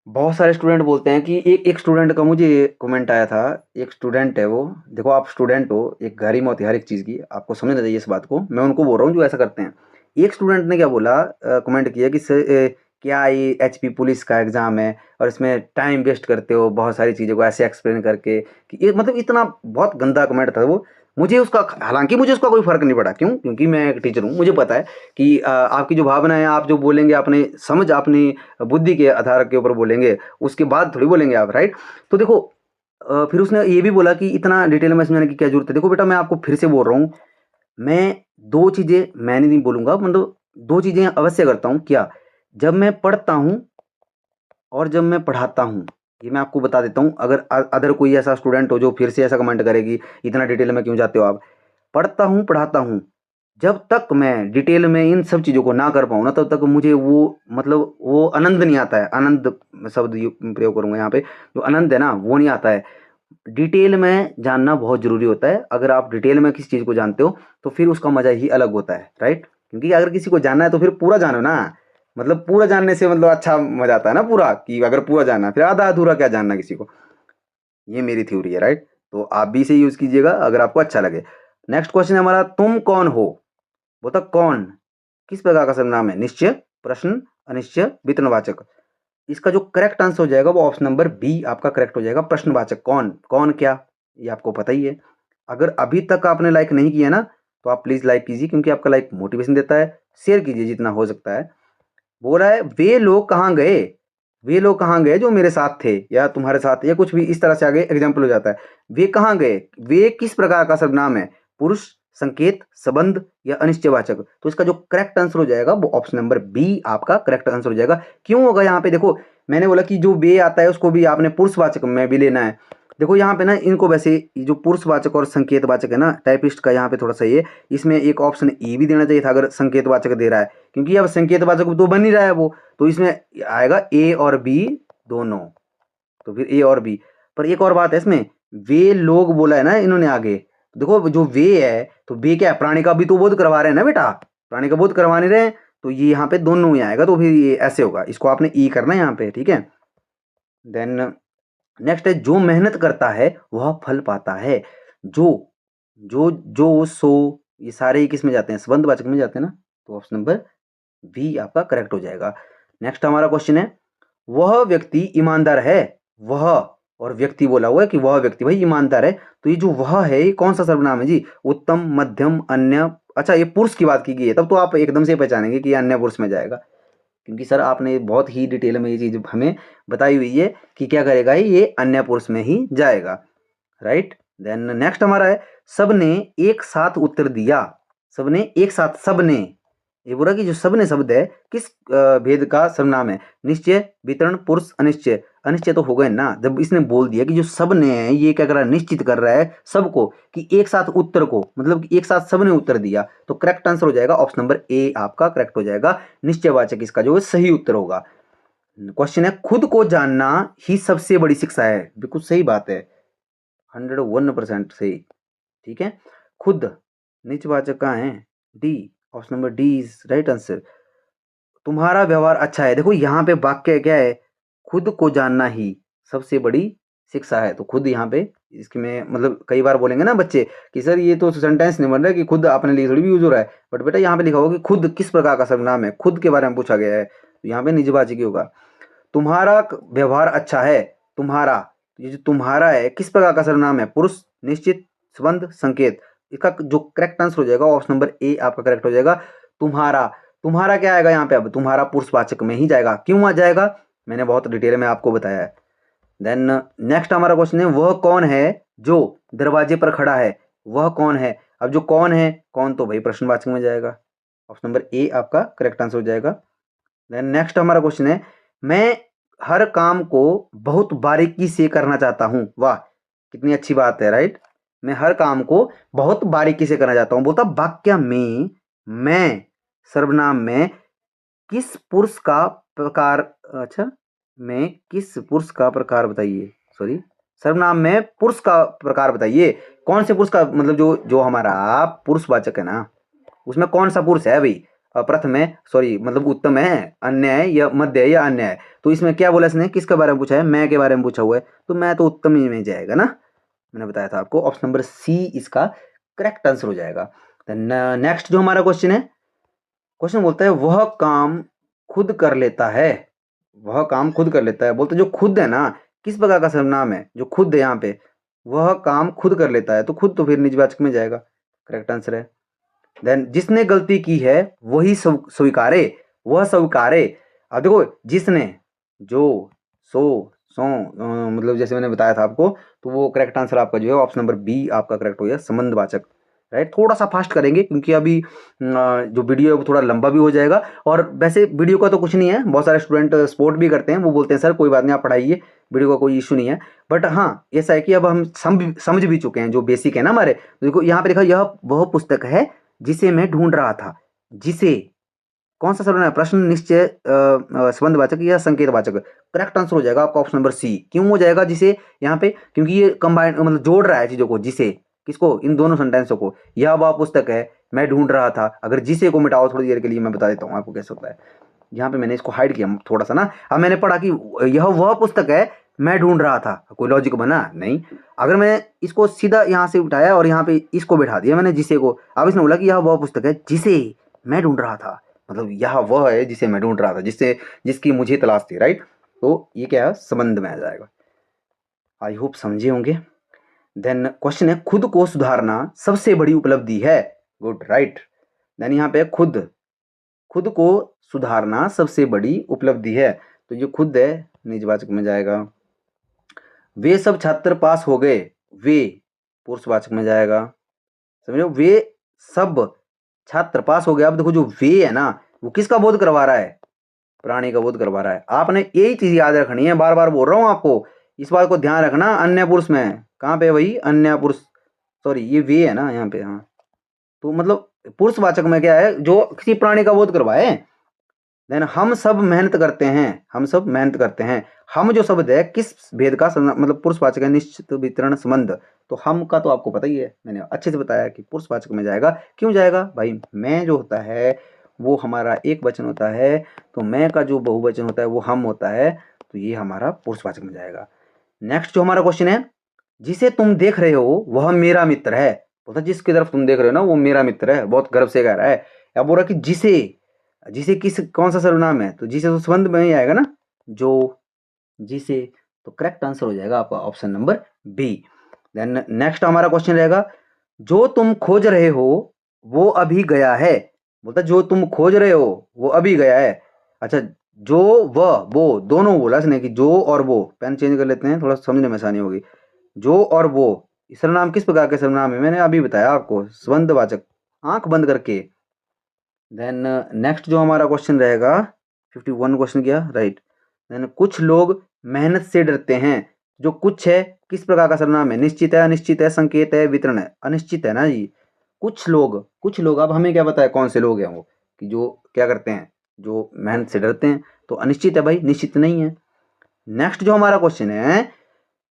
बहुत सारे स्टूडेंट बोलते हैं कि एक स्टूडेंट का मुझे कमेंट आया था। एक स्टूडेंट है वो, देखो आप स्टूडेंट हो, एक घर ही मौत है हर एक चीज़ की, आपको समझना चाहिए इस बात को। मैं उनको बोल रहा हूँ जो ऐसा करते हैं। एक स्टूडेंट ने क्या बोला, कमेंट किया कि सर क्या ये एचपी पुलिस का एग्ज़ाम है और इसमें टाइम वेस्ट करते हो बहुत सारी चीज़ों को ऐसे एक्सप्लेन करके, कि ये मतलब इतना बहुत गंदा कमेंट था वो। मुझे उसका, हालांकि मुझे उसका कोई फ़र्क नहीं पड़ा, क्यों? क्योंकि मैं एक टीचर हूँ, मुझे पता है कि आपकी जो भावना है, आप जो बोलेंगे अपने समझ, अपनी बुद्धि के आधार के ऊपर बोलेंगे, उसके बाद थोड़ी बोलेंगे आप, राइट? तो देखो, फिर उसने ये भी बोला कि इतना डिटेल में समझाने की क्या ज़रूरत है? देखो बेटा, मैं आपको फिर से बोल रहा हूँ, मैं 2 चीज़ें मैंने नहीं बोलूँगा, मतलब 2 चीज़ें अवश्य करता हूँ। क्या? जब मैं पढ़ता हूँ और जब मैं पढ़ाता हूँ, ये मैं आपको बता देता हूँ। अगर अदर कोई ऐसा स्टूडेंट हो जो फिर से ऐसा कमेंट करे कि इतना डिटेल में क्यों जाते हो आप? पढ़ता हूँ, पढ़ाता हूँ, जब तक मैं डिटेल में इन सब चीज़ों को ना कर पाऊँ ना, तब तक मुझे वो, मतलब वो आनंद नहीं आता है। आनंद शब्द प्रयोग करूँगा यहाँ पे, जो आनंद है ना, वो नहीं आता है। डिटेल में जानना बहुत ज़रूरी होता है। अगर आप डिटेल में किसी चीज़ को जानते हो, तो फिर उसका मज़ा ही अलग होता है, राइट? क्योंकि अगर किसी को जानना है तो फिर पूरा जानो ना, मतलब पूरा जानने से मतलब अच्छा मज़ा आता है ना पूरा, कि अगर पूरा जानना है, फिर आधा अधूरा क्या जानना किसी को। ये मेरी थ्योरी है, राइट? तो आप भी इसे यूज़ कीजिएगा अगर आपको अच्छा लगे। नेक्स्ट क्वेश्चन है हमारा, तुम कौन हो? बोलता कौन किस प्रकार का सर्वनाम है? निश्चय, प्रश्न, अनिश्चय, वितरणवाचक। इसका जो करेक्ट आंसर हो जाएगा वो ऑप्शन नंबर बी आपका करेक्ट हो जाएगा, प्रश्नवाचक। कौन, कौन क्या, ये आपको पता ही है। अगर अभी तक आपने लाइक नहीं किया ना, तो आप प्लीज़ लाइक कीजिए, क्योंकि आपका लाइक मोटिवेशन देता है। शेयर कीजिए जितना हो सकता है। बोल रहा है, वे लोग कहाँ गए? वे लोग कहाँ गए जो मेरे साथ थे, या तुम्हारे साथ, या कुछ भी इस तरह से आगे एग्जाम्पल हो जाता है। वे कहाँ गए, वे किस प्रकार का सर्वनाम है? पुरुष, संकेत, संबंध या अनिश्चयवाचक? तो इसका जो करेक्ट आंसर हो जाएगा वो ऑप्शन नंबर बी आपका करेक्ट आंसर हो जाएगा। क्यों होगा यहाँ पे? देखो, मैंने बोला कि जो वे आता है उसको भी आपने पुरुषवाचक में भी लेना है। देखो यहाँ पे ना, इनको वैसे ये जो पुरुषवाचक और संकेतवाचक है ना, टाइपिस्ट का यहाँ पे थोड़ा सा ये, इसमें एक ऑप्शन ए भी देना चाहिए था अगर संकेतवाचक दे रहा है, क्योंकि अब संकेतवाचक तो बन ही रहा है वो, तो इसमें आएगा ए और बी दोनों। तो फिर ए और बी। पर एक और बात है इसमें, वे लोग बोला है ना इन्होंने आगे। देखो जो वे है, तो वे क्या है? प्राणी का भी तो बोध करवा रहे हैं ना बेटा, प्राणी का बोध करवा नहीं रहे हैं, तो ये यहाँ पे दोनों ही आएगा, तो फिर ये ऐसे होगा। इसको आपने ई करना है यहाँ पे, ठीक है? देन नेक्स्ट है, जो मेहनत करता है वह फल पाता है। जो, जो सो, ये सारे ही किस में जाते हैं? संबंधवाचक में जाते हैं ना, तो ऑप्शन नंबर बी आपका करेक्ट हो जाएगा। नेक्स्ट हमारा क्वेश्चन है, वह व्यक्ति ईमानदार है। वह, और व्यक्ति बोला हुआ है कि वह व्यक्ति भाई ईमानदार है, तो ये जो वह है ये कौन सा सर्वनाम है जी? उत्तम, मध्यम, अन्य। अच्छा, ये पुरुष की बात की गई है, तब तो आप एकदम से पहचानेंगे कि ये अन्य पुरुष में जाएगा, क्योंकि सर आपने बहुत ही डिटेल में ये चीज़ हमें बताई हुई है कि क्या करेगा, ये अन्य पुरुष में ही जाएगा, राइट? देन नेक्स्ट हमारा है, सबने एक साथ उत्तर दिया। सबने एक साथ, सबने, ये बोला कि जो सबने शब्द है किस भेद का सर्वनाम है? निश्चय, वितरण, पुरुष, अनिश्चय। अनिश्चय तो हो गए ना, जब इसने बोल दिया कि जो सबने है, ये क्या कर रहा है? निश्चित कर रहा है सबको, कि एक साथ उत्तर को, मतलब कि एक साथ सबने उत्तर दिया, तो करेक्ट आंसर हो जाएगा ऑप्शन नंबर ए आपका करेक्ट हो जाएगा। निश्चयवाचक इसका जो है सही उत्तर होगा। क्वेश्चन है, खुद को जानना ही सबसे बड़ी शिक्षा है। बिल्कुल सही बात है, 101% सही, ठीक है? खुद, निजवाचक कहाँ है? D, option number D is right answer. तुम्हारा व्यवहार अच्छा है। देखो यहाँ पे वाक्य क्या है? खुद को जानना ही सबसे बड़ी शिक्षा है। तो खुद यहाँ पे इसमें, मतलब कई बार बोलेंगे ना बच्चे कि सर ये तो सेंटेंस नहीं बन रहा है, कि खुद अपने लिए थोड़ी भी यूज हो रहा है, बट बेटा यहाँ पे लिखा होगा कि खुद किस प्रकार का सर्वनाम है, खुद के बारे में पूछा गया है, तो यहाँ पे निजवाचक ही होगा। तुम्हारा व्यवहार अच्छा है। तुम्हारा, ये जो तुम्हारा है किस प्रकार का सर्वनाम है? पुरुष, निश्चित, संबंध, संकेत। इसका जो करेक्ट आंसर हो जाएगा ऑप्शन नंबर ए आपका करेक्ट हो जाएगा। तुम्हारा, तुम्हारा क्या आएगा यहाँ पे? अब तुम्हारा पुरुषवाचक में ही जाएगा। क्यों आ जाएगा? मैंने बहुत डिटेल में आपको बताया है। देन नेक्स्ट हमारा क्वेश्चन है, वह कौन है जो दरवाजे पर खड़ा है? वह कौन है? अब जो कौन है, कौन तो भाई प्रश्नवाचक में जाएगा, ऑप्शन नंबर ए आपका करेक्ट आंसर हो जाएगा। देन नेक्स्ट हमारा क्वेश्चन है, मैं हर काम को बहुत बारीकी से करना चाहता हूँ। वाह, कितनी अच्छी बात है, राइट? मैं हर काम को बहुत बारीकी से करना चाहता हूँ। बोलता वाक्य में मैं सर्वनाम में किस पुरुष का प्रकार, अच्छा, मैं किस पुरुष का प्रकार बताइए, सॉरी, सर्वनाम में पुरुष का प्रकार बताइए। कौन से पुरुष का, मतलब जो जो हमारा पुरुषवाचक है ना, उसमें कौन सा पुरुष है भाई? प्रथम है, सॉरी मतलब उत्तम है, अन्य है या मध्य है या अन्य है। तो इसमें क्या बोला इसने, किसके बारे में पूछा है, मैं के बारे में पूछा हुआ है, तो मैं तो उत्तम ही में जाएगा ना। मैंने बताया था आपको ऑप्शन नंबर सी इसका करेक्ट आंसर हो जाएगा। नेक्स्ट जो हमारा क्वेश्चन है, क्वेश्चन बोलता है वह काम खुद कर लेता है, वह काम खुद कर लेता है। बोलते जो खुद है ना, किस प्रकार का सर्वनाम है, जो खुद है यहाँ पे, वह काम खुद कर लेता है, तो खुद तो फिर निजवाचक में जाएगा, करेक्ट आंसर है। देन जिसने गलती की है वही स्वीकारे, वह स्वीकारे। अब देखो जिसने, जो, सो, सो, मतलब जैसे मैंने बताया था आपको, तो वो करेक्ट आंसर आपका जो है ऑप्शन नंबर बी आपका करेक्ट हो गया, संबंधवाचक। राइट, थोड़ा सा फास्ट करेंगे क्योंकि अभी जो वीडियो है वो थोड़ा लंबा भी हो जाएगा। और वैसे वीडियो का तो कुछ नहीं है, बहुत सारे स्टूडेंट स्पोर्ट भी करते हैं, वो बोलते हैं सर कोई बात नहीं आप पढ़ाइए, वीडियो का कोई इशू नहीं है। बट हाँ ऐसा है कि अब हम समझ भी चुके हैं जो बेसिक है ना हमारे। तो देखो यहाँ पे देखा, यह वह पुस्तक है जिसे मैं ढूंढ रहा था। जिसे, कौन सा सर्वनाम है, प्रश्न निश्चय संबंधवाचक या संकेतवाचक, करेक्ट आंसर हो जाएगा आपका ऑप्शन नंबर सी। क्यों हो जाएगा जिसे यहाँ पे, क्योंकि ये कंबाइन मतलब जोड़ रहा है चीजों को, जिसे, किसको, इन दोनों सेंटेंसों को। यह वह पुस्तक है, मैं ढूंढ रहा था, अगर जिसे को मिटाओ थोड़ी देर के लिए, मैं बता देता हूँ आपको कैसे होता है। यहाँ पे मैंने इसको हाइड किया थोड़ा सा ना। अब मैंने पढ़ा कि यह वह पुस्तक है मैं ढूंढ रहा था, कोई लॉजिक बना नहीं। अगर मैं इसको सीधा यहाँ से उठाया और यहाँ पे इसको बैठा दिया मैंने जिसे को, अब इसने बोला कि यह वह पुस्तक है जिसे मैं ढूंढ रहा था, मतलब यह वह है जिसे मैं ढूंढ रहा था, जिससे, जिसकी मुझे तलाश थी। राइट, तो ये क्या है, संबंध में आ जाएगा। आई होप समझे होंगे। देन क्वेश्चन है खुद को सुधारना सबसे बड़ी उपलब्धि है। Good, right. देन यहाँ पे खुद, खुद को सुधारना सबसे बड़ी उपलब्धि है, तो जो खुद है निजवाचक में जाएगा। वे सब छात्र पास हो गए, वे पुरुषवाचक में जाएगा। समझो, वे सब छात्र पास हो गए। अब देखो जो वे है ना, वो किसका बोध करवा रहा है, प्राणी का बोध करवा रहा है। आपने यही चीज याद रखनी है, बार बार बोल रहा हूं आपको, इस बात को ध्यान रखना। अन्य पुरुष में कहाँ पे भाई, अन्य पुरुष, सॉरी ये वे है ना यहाँ पे, हाँ। तो मतलब पुरुषवाचक में क्या है, जो किसी प्राणी का बोध करवाए। देन हम सब मेहनत करते हैं, हम सब मेहनत करते हैं। हम जो शब्द है किस भेद का मतलब पुरुषवाचक है, निश्चित वितरण संबंध। तो हम का तो आपको पता ही है, मैंने अच्छे से बताया कि पुरुषवाचक में जाएगा। क्यों जाएगा भाई, मैं जो होता है वो हमारा एक वचन होता है, तो मैं का जो बहुवचन होता है वो हम होता है, तो ये हमारा पुरुषवाचक में जाएगा। नेक्स्ट जो हमारा क्वेश्चन है, जिसे तुम देख रहे हो वह मेरा मित्र है। बोलता जिसकी तरफ तुम देख रहे हो ना वो मेरा मित्र है, बहुत गर्व से कह रहा है। या बोल रहा कि जिसे, जिसे किस, कौन सा सर्वनाम है, तो जिसे तो संबंध में ही आएगा ना, जो, जिसे, तो करेक्ट आंसर हो जाएगा आपका option number B. Then next हमारा क्वेश्चन रहेगा, जो तुम खोज रहे हो वो अभी गया है। बोलता जो तुम खोज रहे हो वो अभी गया है। अच्छा, जो, वह, वो दोनों बोला इसने कि जो और वो, पेन चेंज कर लेते हैं थोड़ा समझने में आसानी होगी। जो और वो सर्वनाम किस प्रकार के सर्वनाम है, मैंने अभी बताया आपको, संबंधवाचक, आंख बंद करके। देन नेक्स्ट जो हमारा क्वेश्चन रहेगा 51 क्वेश्चन किया, राइट। देन कुछ लोग मेहनत से डरते हैं। जो कुछ है किस प्रकार का सर्वनाम है, निश्चित है, अनिश्चित है, संकेत है, वितरण है, अनिश्चित है ना जी। कुछ लोग, कुछ लोग, अब हमें क्या पता है कौन से लोग हैं वो, कि जो क्या करते हैं, जो मेहनत से डरते हैं, तो अनिश्चित है भाई, निश्चित नहीं है। नेक्स्ट जो हमारा क्वेश्चन है,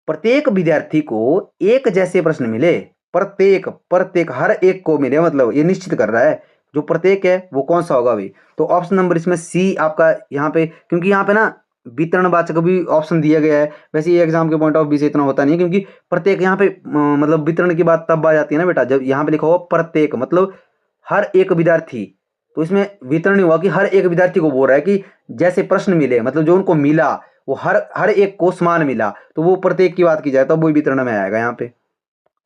प्रत्येक विद्यार्थी को एक जैसे प्रश्न मिले। प्रत्येक, प्रत्येक हर एक को मिले, मतलब ये निश्चित कर रहा है जो प्रत्येक है वो कौन सा होगा अभी। तो ऑप्शन नंबर इसमें सी आपका यहाँ पे, क्योंकि यहाँ पे ना वितरणवाचक भी ऑप्शन दिया गया है। वैसे ये एग्जाम के पॉइंट ऑफ व्यू से इतना होता नहीं है, क्योंकि प्रत्येक यहाँ पे मतलब वितरण की बात तब आ जाती है ना बेटा, जब यहाँ पे लिखा हुआ प्रत्येक मतलब हर एक विद्यार्थी। तो इसमें वितरण नहीं हुआ कि हर एक विद्यार्थी को बोल रहा है कि जैसे प्रश्न मिले, मतलब जो उनको मिला वो हर हर एक को समान मिला, तो वो प्रत्येक की बात की जाए तब वो वितरण में आएगा यहाँ पे।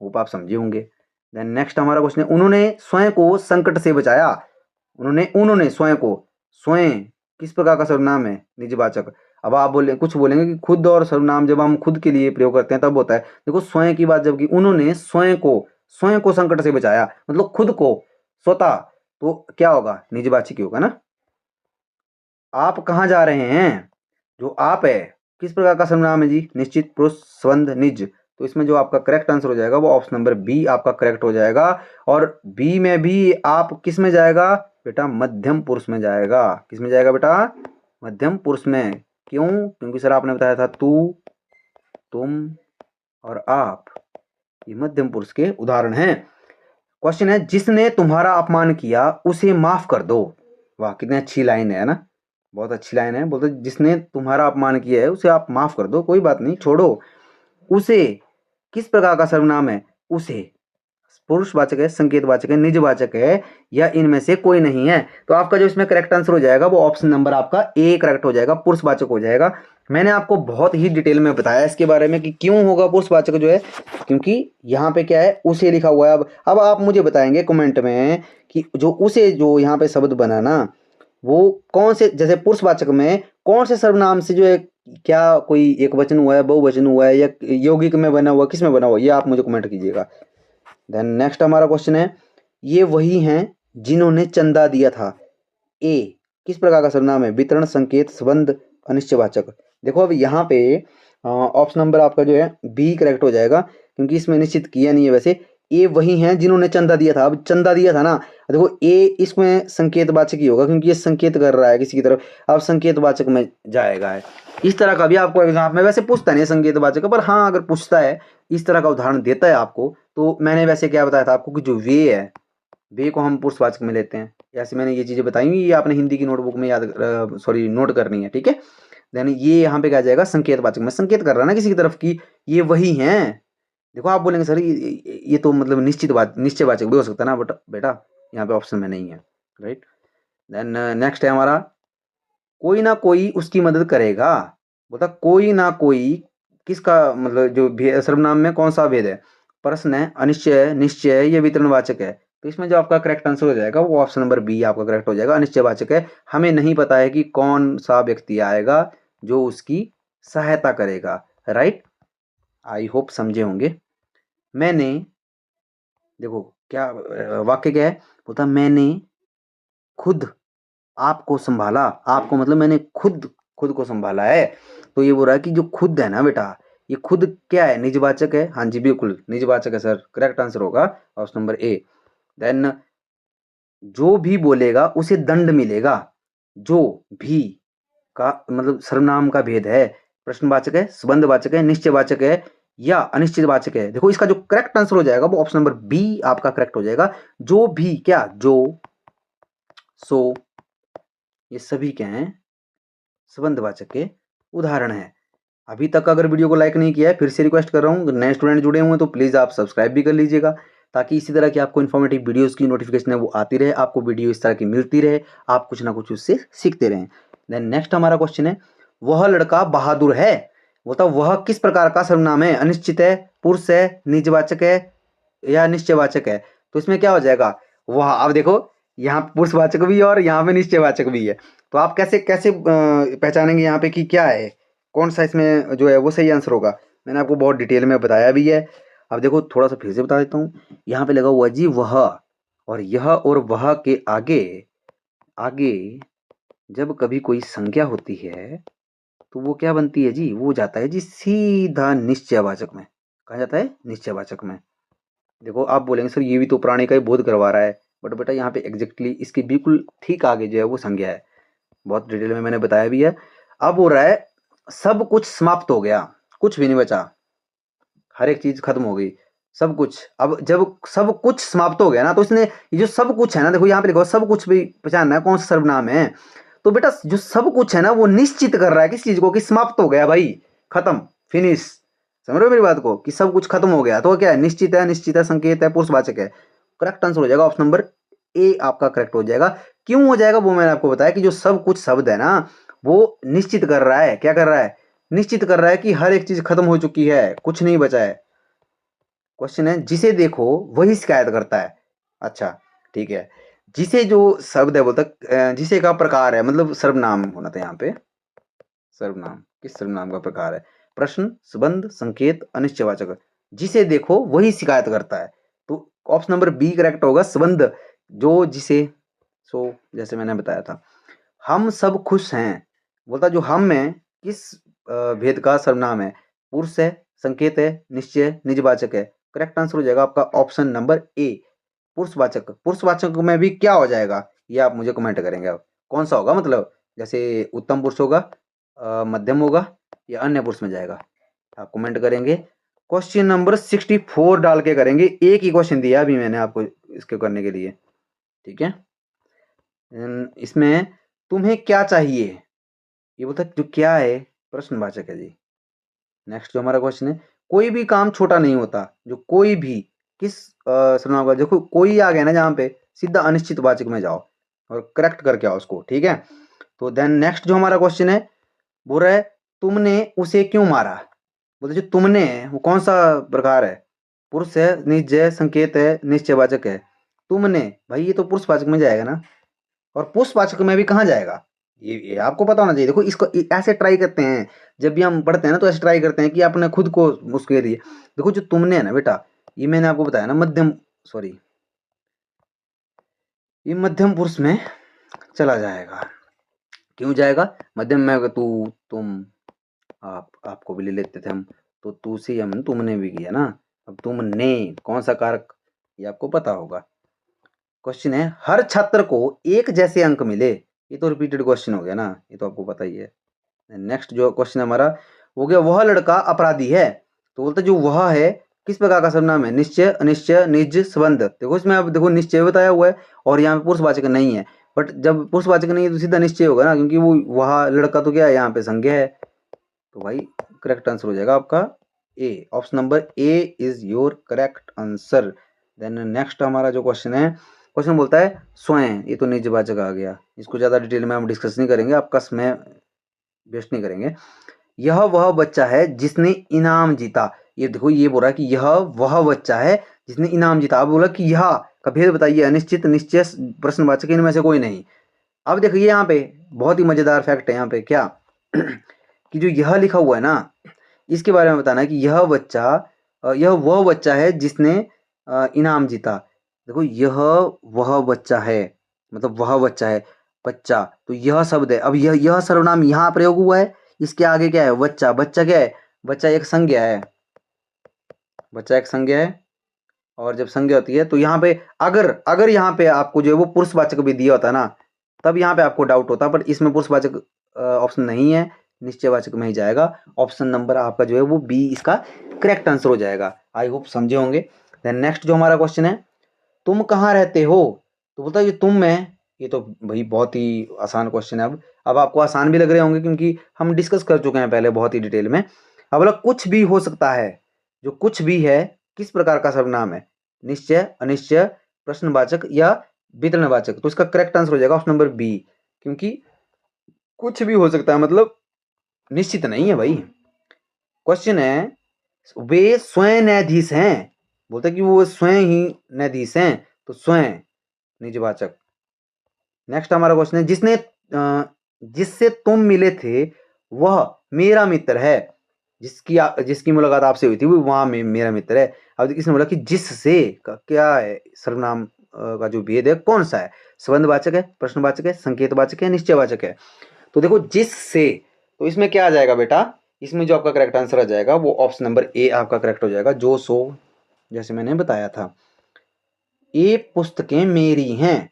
वो आप समझे होंगे। देन नेक्स्ट हमारा क्वेश्चन है, उन्होंने स्वयं को संकट से बचाया। उन्होंने, उन्होंने स्वयं को, स्वयं किस प्रकार का सर्वनाम है, निजवाचक। अब आप बोले, कुछ बोलेंगे कि खुद और सर्वनाम जब हम खुद के लिए प्रयोग करते हैं तब होता है। देखो स्वयं की बात, जबकि उन्होंने स्वयं को, स्वयं को संकट से बचाया मतलब खुद को, स्वतः, तो क्या होगा, निजवाचक ही होगा ना। आप कहाँ जा रहे हैं, जो आप है किस प्रकार का सर्वनाम है जी, निश्चित, पुरुष, संबंध, निज। तो इसमें जो आपका करेक्ट आंसर हो जाएगा वो ऑप्शन नंबर बी आपका करेक्ट हो जाएगा। और बी में भी आप किस में जाएगा बेटा, मध्यम पुरुष में जाएगा। किस में जाएगा बेटा, मध्यम पुरुष में। क्यों, क्योंकि सर आपने बताया था तू, तुम और आप, ये मध्यम पुरुष के उदाहरण हैं। क्वेश्चन है, जिसने तुम्हारा अपमान किया उसे माफ कर दो। वाह कितनी अच्छी लाइन है ना, बहुत अच्छी लाइन है। बोलते जिसने तुम्हारा अपमान किया है उसे आप माफ कर दो, कोई बात नहीं, छोड़ो उसे। किस प्रकार का सर्वनाम है? उसे पुरुषवाचक है, संकेतवाचक है, निजवाचक है, या इनमें से कोई नहीं है? तो आपका जो इसमें करेक्ट आंसर हो जाएगा वो ऑप्शन नंबर आपका ए करेक्ट हो जाएगा, पुरुषवाचक हो जाएगा। मैंने आपको बहुत ही डिटेल में बताया इसके बारे में कि क्यों होगा पुरुषवाचक जो है, क्योंकि यहाँ पे क्या है, उसे लिखा हुआ है। अब आप मुझे बताएंगे कमेंट में कि जो उसे जो यहाँ पे शब्द बना ना, वो कौन से, जैसे पुरुषवाचक में कौन से सर्वनाम से जो है, क्या कोई एक वचन हुआ है, बहुवचन हुआ है, या यौगिक में बना हुआ, किस में बना हुआ, ये आप मुझे कमेंट कीजिएगा। देन नेक्स्ट हमारा क्वेश्चन है, ये वही हैं जिन्होंने चंदा दिया था। ए किस प्रकार का सर्वनाम है? वितरण, संकेत, संबंध, अनिश्चयवाचक। देखो अब यहाँ पे ऑप्शन नंबर आपका जो है बी करेक्ट हो जाएगा, क्योंकि इसमें निश्चित किया नहीं है। वैसे ए वही हैं जिन्होंने चंदा दिया था, अब चंदा दिया था ना, देखो ए इसमें संकेतवाचक ही होगा, क्योंकि ये संकेत कर रहा है किसी की तरफ, अब संकेतवाचक में जाएगा है। इस तरह का भी आपको एग्जाम में वैसे पूछता नहीं है संकेतवाचक, पर हाँ अगर पूछता है, इस तरह का उदाहरण देता है आपको, तो मैंने वैसे क्या बताया था आपको कि जो वे है, वे को हम पुरुषवाचक में लेते हैं। ऐसे मैंने ये चीज़ें बताई हुई, ये आपने हिंदी की नोटबुक में याद सॉरी नोट करनी है, ठीक है। देन ये यहाँ पे क्या जाएगा, संकेतवाचक में, संकेत कर रहा है ना किसी की तरफ की ये वही हैं। देखो आप बोलेंगे सर ये तो मतलब निश्चयवाचक भी हो सकता है ना, बट बेटा यहाँ पे ऑप्शन में नहीं है, राइट। देन नेक्स्ट है हमारा, कोई ना कोई उसकी मदद करेगा। बोलता कोई ना कोई, किसका मतलब जो सर्वनाम में कौन सा भेद है? प्रश्न है, अनिश्चय है, निश्चय है, ये वितरणवाचक है। तो इसमें जो आपका करेक्ट आंसर हो जाएगा वो ऑप्शन नंबर बी आपका करेक्ट हो जाएगा, अनिश्चयवाचक है। हमें नहीं पता है कि कौन सा व्यक्ति आएगा जो उसकी सहायता करेगा, राइट। आई होप समझे होंगे। मैंने, देखो क्या वाक्य क्या है, बोलता मैंने खुद आपको संभाला। आपको मतलब मैंने खुद खुद को संभाला है। तो ये बोल रहा है कि जो खुद है ना बेटा, ये खुद क्या है, निजवाचक है। हाँ जी बिल्कुल निजवाचक है सर, करेक्ट आंसर होगा ऑप्शन नंबर ए। देन जो भी बोलेगा उसे दंड मिलेगा। जो भी का मतलब सर्वनाम का भेद है, प्रश्नवाचक है, संबंधवाचक है, निश्चयवाचक है, या अनिश्चितवाचक है। देखो इसका जो करेक्ट आंसर हो जाएगा वो ऑप्शन नंबर बी आपका करेक्ट हो जाएगा। जो भी क्या, जो, सो, ये सभी क्या हैं, संबंधवाचक के उदाहरण हैं। अभी तक अगर वीडियो को लाइक नहीं किया है, फिर से रिक्वेस्ट कर रहा हूँ, नए स्टूडेंट जुड़े हुए हैं तो प्लीज़ आप सब्सक्राइब भी कर लीजिएगा, ताकि इसी तरह की आपको इन्फॉर्मेटिव वीडियोस की नोटिफिकेशन है वो आती रहे, आपको वीडियो इस तरह की मिलती रहे, आप कुछ ना कुछ उससे सीखते रहें। देन नेक्स्ट हमारा क्वेश्चन है, वह लड़का बहादुर है। बोलता वह किस प्रकार का सर्वनाम है? अनिश्चित है, पुरुष है, निजवाचक है, या निश्चयवाचक है? तो इसमें क्या हो जाएगा, वह। अब देखो यहाँ पुरुषवाचक भी है और यहाँ पे निश्चयवाचक भी है, तो आप कैसे कैसे पहचानेंगे यहाँ पे कि क्या है, कौन सा इसमें जो है वो सही आंसर होगा? मैंने आपको बहुत डिटेल में बताया भी है। अब देखो थोड़ा सा फिर से बता देता हूँ, यहाँ पे लगा हुआ जी वह, और यह और वह के आगे आगे जब कभी कोई संज्ञा होती है तो वो क्या बनती है जी, वो जाता है जी सीधा निश्चयवाचक में। कहा जाता है निश्चयवाचक में। देखो आप बोलेंगे सर ये भी तो प्राणी का ही बोध करवा रहा है, बट बेटा यहाँ पे एग्जैक्टली इसके बिल्कुल ठीक आगे जो है वो संज्ञा है, बहुत डिटेल में मैंने बताया भी है। अब हो रहा है सब कुछ समाप्त हो गया, कुछ भी नहीं बचा, हर एक चीज खत्म हो गई, सब कुछ। अब जब सब कुछ समाप्त हो गया ना, तो इसने ये जो सब कुछ है ना, देखो यहाँ पे लिखो सब कुछ भी पहचानना है कौन सा सर्वनाम है। तो बेटा जो सब कुछ है ना वो निश्चित कर रहा है किस चीज को, कि समाप्त हो गया भाई, खत्म, फिनिश। समझ रहे हो मेरी बात को, कि सब कुछ खत्म हो गया, तो क्या है, निश्चित है, संकेत है, पुरुषवाचक है। करेक्ट आंसर हो जाएगा ऑप्शन नंबर ए आपका करेक्ट हो जाएगा। क्यों हो जाएगा वो मैंने आपको बताया, कि जो सब कुछ शब्द है ना वो निश्चित कर रहा है, क्या कर रहा है, निश्चित कर रहा है कि हर एक चीज खत्म हो चुकी है, कुछ नहीं बचा है। क्वेश्चन है, जिसे देखो वही शिकायत करता है। अच्छा ठीक है, जिसे जो शब्द है बोलता जिसे का प्रकार है, मतलब सर्वनाम होना था यहाँ पे, सर्वनाम किस सर्वनाम का प्रकार है? प्रश्न, संबंध, संकेत, अनिश्चयवाचक। जिसे देखो वही शिकायत करता है, तो ऑप्शन नंबर बी करेक्ट होगा, संबंध। जो जिसे, सो जैसे मैंने बताया था। हम सब खुश हैं। बोलता जो हम में किस भेद का सर्वनाम है? पुरुष है, संकेत है, निश्चय, निजवाचक है। करेक्ट आंसर हो जाएगा आपका ऑप्शन नंबर ए, पुरुषवाचक। पुरुषवाचक में भी क्या हो जाएगा ये आप मुझे कमेंट करेंगे, अब कौन सा होगा, मतलब जैसे उत्तम पुरुष होगा, मध्यम होगा, या अन्य पुरुष में जाएगा, आप कमेंट करेंगे। क्वेश्चन नंबर 64 डाल के करेंगे, एक ही क्वेश्चन दिया अभी मैंने आपको इसके करने के लिए, ठीक है। इसमें तुम्हें क्या चाहिए, ये बोलता है जो क्या है प्रश्नवाचक है जी। नेक्स्ट जो हमारा क्वेश्चन है, कोई भी काम छोटा नहीं होता, जो कोई भी किस सर्वनाम का, देखो कोई आ गया ना जहाँ पे, सीधा अनिश्चित वाचक में जाओ और करेक्ट करके आओ उसको, ठीक है। तो देन नेक्स्ट जो हमारा क्वेश्चन है, बोल रहा है तुमने उसे क्यों मारा। बोलते जो तुमने है वो कौन सा प्रकार है, पुरुष है, निजय संकेत है, निश्चयवाचक है। तुमने, भाई ये तो पुरुषवाचक में जाएगा ना, और पुष्पवाचक में भी कहाँ जाएगा, ये आपको पता होना चाहिए। देखो इसको ऐसे ट्राई करते हैं, जब भी हम पढ़ते हैं ना तो ऐसे ट्राई करते हैं कि अपने खुद को उसके लिए। देखो जो तुमने है ना बेटा, ये मैंने आपको बताया ना मध्यम, सॉरी, ये मध्यम पुरुष में चला जाएगा। क्यों जाएगा मध्यम में, अगर तू, तुम, आप, आपको भी ले लेते थे हम, तो तू से हम तुमने भी किया ना। अब तुमने कौन सा कारक, ये आपको पता होगा। क्वेश्चन है हर छात्र को एक जैसे अंक मिले, ये तो रिपीटेड क्वेश्चन हो गया ना, ये तो आपको पता ही है। नेक्स्ट जो क्वेश्चन हमारा हो गया, वह लड़का अपराधी है। तो बोलते जो वह है किस प्रकार का सर्वनाम है, निश्चय, अनिश्चय, निज, संबंध। देखो इसमें अब देखो निश्चय बताया हुआ है और यहाँ पे पुरुषवाचक नहीं है, बट जब पुरुषवाचक नहीं है तो सीधा निश्चय होगा ना, क्योंकि वो वह लड़का तो क्या है यहाँ पे संज्ञा है। तो भाई करेक्ट आंसर हो जाएगा आपका A, option number A is your correct answer. Then next हमारा जो क्वेश्चन है, क्वेश्चन बोलता है स्वयं, ये तो निजवाचक आ गया, इसको ज़्यादा डिटेल में हम डिस्कस नहीं करेंगे, आपका समय वेस्ट नहीं करेंगे। यह वह बच्चा है जिसने इनाम जीता, ये देखो ये बोल रहा है कि यह वह बच्चा है जिसने इनाम जीता। अब बोला कि यह का भेद बताइए, अनिश्चित, निश्चय, प्रश्नवाचक, इनमें से कोई नहीं। अब देखिए यहाँ पे बहुत ही मजेदार फैक्ट है यहाँ पे क्या कि जो यह लिखा हुआ है ना, इसके बारे में बताना है कि यह बच्चा, यह वह बच्चा है जिसने इनाम जीता। देखो यह वह बच्चा है, मतलब वह बच्चा है, बच्चा, तो यह शब्द है। अब यह सर्वनाम यहाँ प्रयोग हुआ है, इसके आगे क्या है, बच्चा। बच्चा क्या है, बच्चा एक संज्ञा है, बच्चा एक संज्ञा है। और जब संज्ञा होती है तो यहाँ पे अगर अगर यहाँ पे आपको जो है वो पुरुषवाचक भी दिया होता ना, तब यहाँ पे आपको डाउट होता, पर इसमें पुरुषवाचक ऑप्शन नहीं है, निश्चयवाचक में ही जाएगा। ऑप्शन नंबर आपका जो है वो बी इसका करेक्ट आंसर हो जाएगा। आई होप समझे होंगे। देन नेक्स्ट जो हमारा क्वेश्चन है, तुम कहाँ रहते हो। तो बोलता है ये तुम में, ये तो भाई बहुत ही आसान क्वेश्चन है। अब आपको आसान भी लग रहे होंगे क्योंकि हम डिस्कस कर चुके हैं पहले बहुत ही डिटेल में। अब बोला कुछ भी हो सकता है, जो कुछ भी है किस प्रकार का सर्वनाम है, निश्चय, अनिश्चय, प्रश्नवाचक या वितरणवाचक। तो इसका करेक्ट आंसर हो जाएगा ऑप्शन नंबर बी, क्योंकि कुछ भी हो सकता है मतलब निश्चित नहीं है भाई। क्वेश्चन है वे स्वयं न्यायाधीश हैं, बोलते कि वो स्वयं ही न्यायाधीश हैं, तो स्वयं निजवाचक। नेक्स्ट हमारा क्वेश्चन है जिससे तुम मिले थे वह मेरा मित्र है, जिसकी मुलाकात आपसे हुई थी वो वहां मेरा मित्र है। अब इसने बोला कि जिससे का क्या है, सर्वनाम का जो भेद है कौन सा है, संबंधवाचक है, प्रश्नवाचक है, संकेतवाचक है, निश्चयवाचक है। तो देखो जिससे, तो इसमें क्या आ जाएगा बेटा, इसमें जो आपका करेक्ट आंसर आ जाएगा वो ऑप्शन नंबर ए आपका करेक्ट हो जाएगा, जो सो, जैसे मैंने बताया था। ए पुस्तकें मेरी हैं,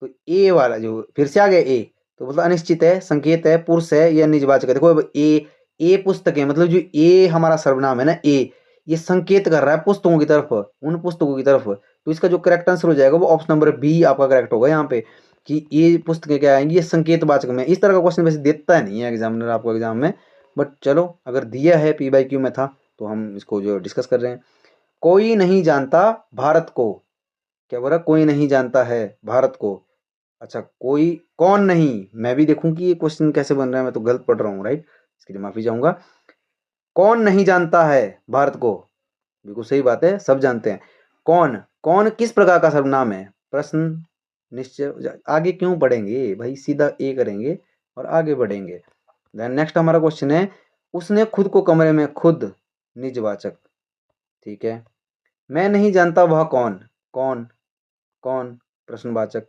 तो ए वाला जो फिर से आ गया ए, तो मतलब अनिश्चित है, संकेत है, पुरुष है या निजवाचक है। देखो अब ए पुस्तकें, मतलब जो ए हमारा सर्वनाम है ना ए, ये संकेत कर रहा है पुस्तकों की तरफ, उन पुस्तकों की तरफ। तो इसका जो करेक्ट आंसर हो जाएगा वो ऑप्शन नंबर बी आपका करेक्ट होगा यहाँ पे, कि ये पुस्तकें क्या आएंगी, ये संकेतवाचक में। इस तरह का क्वेश्चन वैसे देता नहीं है एग्जामिनर आपको एग्जाम में, बट चलो अगर दिया है पी बाई क्यू में था तो हम इसको जो डिस्कस कर रहे हैं। कोई नहीं जानता भारत को, क्या बोला, कोई नहीं जानता है भारत को। अच्छा कोई, कौन नहीं, मैं भी देखूं कि ये क्वेश्चन कैसे बन रहा है, मैं तो गलत पढ़ रहा हूँ राइट, इसके लिए माफी चाहूंगा। कौन नहीं जानता है भारत को, बिल्कुल सही बात है, सब जानते हैं। कौन, कौन किस प्रकार का सर्वनाम है, प्रश्न निश्चय, आगे क्यों पढ़ेंगे भाई, सीधा ए करेंगे और आगे बढ़ेंगे। देन नेक्स्ट हमारा क्वेश्चन है, उसने खुद को कमरे में, खुद निजवाचक, ठीक है। मैं नहीं जानता वह कौन, कौन, कौन प्रश्नवाचक।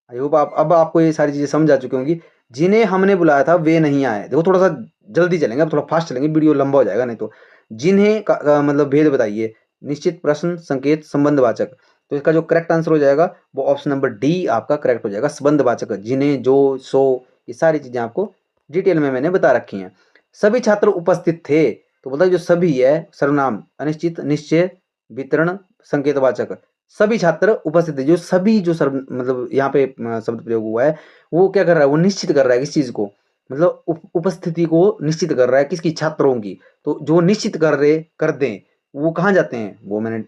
आई होप आप अब आपको ये सारी चीज़ें समझ आ चुकी होंगी। जिन्हें हमने बुलाया था वे नहीं आए, देखो थोड़ा सा जल्दी चलेंगे, अब थोड़ा फास्ट चलेंगे, वीडियो लंबा हो जाएगा नहीं तो। जिन्हें का मतलब भेद बताइए, निश्चित, प्रश्न, संकेत, संबंधवाचक। तो इसका जो करेक्ट आंसर हो जाएगा वो ऑप्शन नंबर डी आपका करेक्ट हो जाएगा, संबंधवाचक। जिन्हें, जो, सो, ये सारी चीज़ें आपको डिटेल में मैंने बता रखी हैं। सभी छात्र उपस्थित थे, तो बोलता है जो सभी है सर्वनाम, अनिश्चित, निश्चय, वितरण, संकेतवाचक। सभी छात्र उपस्थित है, जो सभी जो सर मतलब यहाँ पे शब्द प्रयोग हुआ है वो क्या कर रहा है, वो निश्चित कर रहा है किस चीज को, मतलब उपस्थिति को निश्चित कर रहा है किसकी, छात्रों की। तो जो निश्चित कर दें वो कहाँ जाते हैं, वो मैंने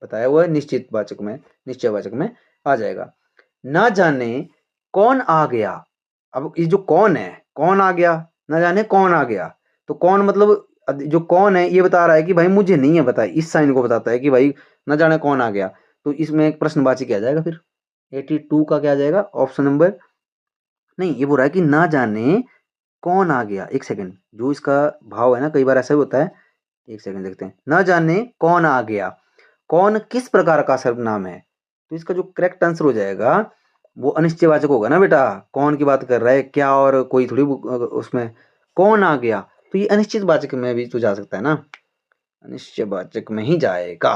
बताया हुआ है निश्चित वाचक में, निश्चयवाचक में आ जाएगा। ना जाने कौन आ गया, अब ये जो कौन है, कौन आ गया, ना जाने कौन आ गया, तो कौन मतलब जो कौन है ये बता रहा है कि भाई मुझे नहीं है पता, इस साइन को बताता है कि भाई ना जाने कौन आ गया। तो इसमें एक प्रश्नवाची क्या आ जाएगा फिर, 82 का क्या आ जाएगा, ऑप्शन नंबर, नहीं ये बोल रहा है कि ना जाने कौन आ गया। एक सेकंड, जो इसका भाव है ना कई बार ऐसा भी होता है, एक सेकंड देखते हैं। ना जाने कौन आ गया, कौन किस प्रकार का सर्वनाम है, तो इसका जो करेक्ट आंसर हो जाएगा वो अनिश्चयवाचक होगा ना बेटा। कौन की बात कर रहा है, क्या और कोई थोड़ी उसमें कौन आ गया, तो ये अनिश्चितवाचक में भी तो जा सकता है ना, अनिश्चयवाचक में ही जाएगा,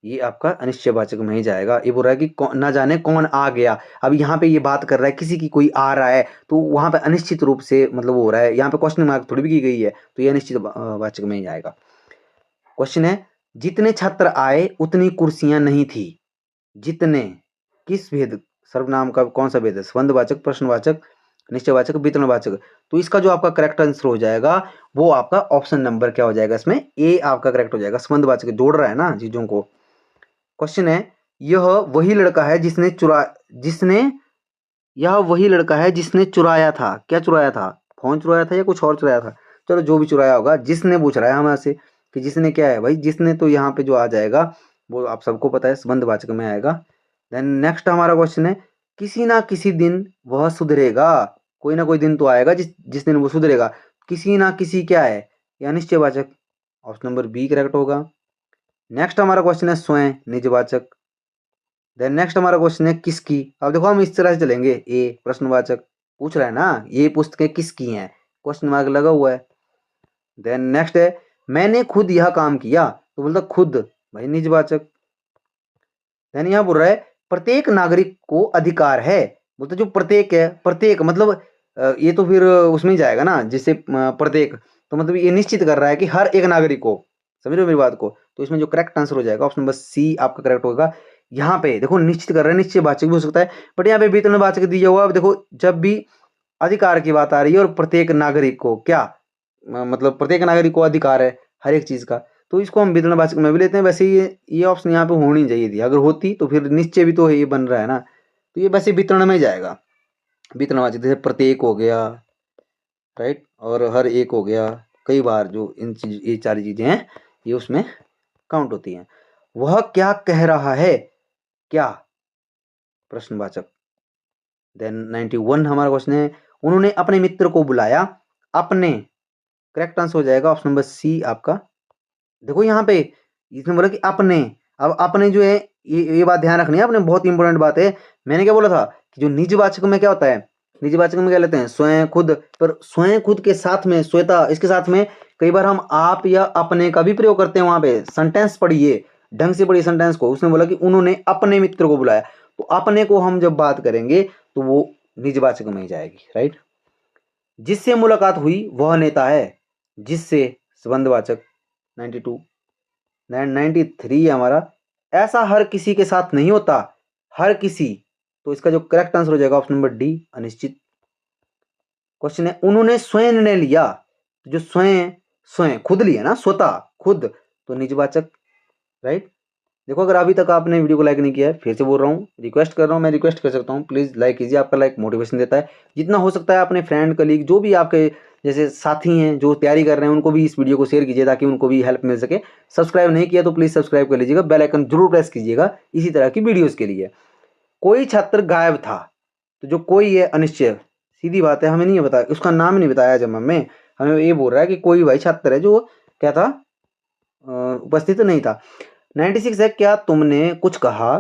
ये आपका अनिश्चयवाचक में ही जाएगा। ये बोल रहा है कि ना जाने कौन आ गया, अब यहाँ पे ये बात कर रहा है किसी की कोई आ रहा है, तो वहां पे अनिश्चित रूप से मतलब वो हो रहा है, यहाँ पे क्वेश्चन मार्क थोड़ी भी की गई है, तो ये अनिश्चित वाचक में ही आएगा। क्वेश्चन है, जितने छात्र आए उतनी कुर्सियां नहीं थी, जितने किस भेद, सर्वनाम का कौन सा भेद है, संबंधवाचक, प्रश्नवाचक, निश्चयवाचक, वितरणवाचक। तो इसका जो आपका करेक्ट आंसर हो जाएगा वो आपका ऑप्शन नंबर क्या हो जाएगा, इसमें ए आपका करेक्ट हो जाएगा, संबंधवाचक जोड़ रहा है ना चीजों को। क्वेश्चन है, यह वही लड़का है जिसने यह वही लड़का है जिसने चुराया था, क्या चुराया था, फोन चुराया था या कुछ और चुराया था, चलो जो भी चुराया होगा, जिसने पूछ रहा है हमारे से कि जिसने क्या है भाई, जिसने तो यहाँ पे जो आ जाएगा वो आप सबको पता है संबंधवाचक में आएगा। देन नेक्स्ट हमारा क्वेश्चन है, किसी ना किसी दिन वह सुधरेगा, कोई ना कोई दिन तो आएगा जिस दिन वो सुधरेगा, किसी ना किसी क्या है, या निश्चयवाचक, ऑप्शन नंबर बी करेक्ट होगा। नेक्स्ट हमारा क्वेश्चन है स्वयं, निजवाचक। देन नेक्स्ट हमारा क्वेश्चन है किसकी, अब देखो हम इस तरह से चलेंगे, ए प्रश्नवाचक, पूछ रहा है ना ये पुस्तकें किसकी हैं, क्वेश्चन मार्क लगा हुआ है। देन नेक्स्ट है, मैंने खुद यह काम किया, तो बोलता खुद, भाई निजवाचक। देन यहाँ बोल रहा है प्रत्येक नागरिक को अधिकार है, बोलते जो प्रत्येक है, प्रत्येक मतलब ये तो फिर उसमें ही जाएगा ना, जिससे प्रत्येक, तो मतलब ये निश्चित कर रहा है कि हर एक नागरिक को, समझ रहे हो मेरी बात को। तो इसमें जो करेक्ट आंसर हो जाएगा ऑप्शन नंबर सी आपका करेक्ट होगा। यहाँ पे देखो निश्चित कर रहा है, निश्चयवाचक भी हो सकता है, बट यहाँ पे वेतनवाचक दिया हुआ। अब देखो जब भी अधिकार की बात आ रही है और प्रत्येक नागरिक को क्या मतलब प्रत्येक नागरिक को अधिकार है हर एक चीज का, तो इसको हम वेतनवाचक में भी लेते हैं। वैसे ये ऑप्शन यहाँ पे होनी चाहिए थी, अगर होती तो फिर निश्चय भी तो ये बन रहा है ना, तो ये वैसे वितरण में जाएगा, वेतनवाचक जैसे प्रत्येक हो गया, राइट, और हर एक हो गया, कई बार जो इन चीज ये सारी चीजें हैं ये उसमें काउंट होती हैं। वह क्या कह रहा है, क्या, प्रश्नवाचक। देन 91 हमारा क्वेश्चन है, उन्होंने अपने मित्र को बुलाया, अपने, करेक्ट आंसर हो जाएगा ऑप्शन नंबर सी आपका। देखो यहाँ पे इसने बोला कि अपने, अब अपने जो है ये बात ध्यान रखनी है अपने, बहुत इंपॉर्टेंट बात है। मैंने क्या बोला था कि जो निजवाचक में क्या होता है, निजवाचक में क्या लेते हैं स्वयं खुद, पर स्वयं खुद के साथ में स्वयता, इसके साथ में कई बार हम आप या अपने का भी प्रयोग करते हैं। वहां पे सेंटेंस पढ़िए, ढंग से पढ़िए सेंटेंस को। उसने बोला कि उन्होंने अपने मित्र को बुलाया, तो अपने को हम जब बात करेंगे तो वो निजवाचक में ही जाएगी, राइट। जिससे मुलाकात हुई वह नेता है, जिससे संबंधवाचक 92। 93 है हमारा, ऐसा हर किसी के साथ नहीं होता, हर किसी, तो इसका जो करेक्ट आंसर हो जाएगा ऑप्शन नंबर डी अनिश्चित। क्वेश्चन है, उन्होंने स्वयं निर्णय लिया, जो स्वयं, स्वयं खुद लिया ना, स्वतः खुद, तो निजवाचक, राइट। देखो अगर अभी तक आपने वीडियो को लाइक नहीं किया है, फिर से बोल रहा हूँ, रिक्वेस्ट कर रहा हूँ, मैं रिक्वेस्ट कर सकता हूँ, प्लीज़ लाइक कीजिए, आपका लाइक मोटिवेशन देता है। जितना हो सकता है अपने फ्रेंड कलीग जो भी आपके जैसे साथी हैं जो तैयारी कर रहे हैं उनको भी इस वीडियो को शेयर कीजिए ताकि उनको भी हेल्प मिल सके। सब्सक्राइब नहीं किया तो प्लीज़ सब्सक्राइब कर लीजिएगा, बेल आइकन जरूर प्रेस कीजिएगा इसी तरह की वीडियोज़ के लिए। कोई छात्र गायब था, तो जो कोई है अनिश्चय, सीधी बात है, हमें नहीं बताया, उसका नाम नहीं बताया जब हमें ये बोल रहा है कि कोई भाई छात्र है जो क्या था, उपस्थित नहीं था। 96 है, क्या तुमने कुछ कहा,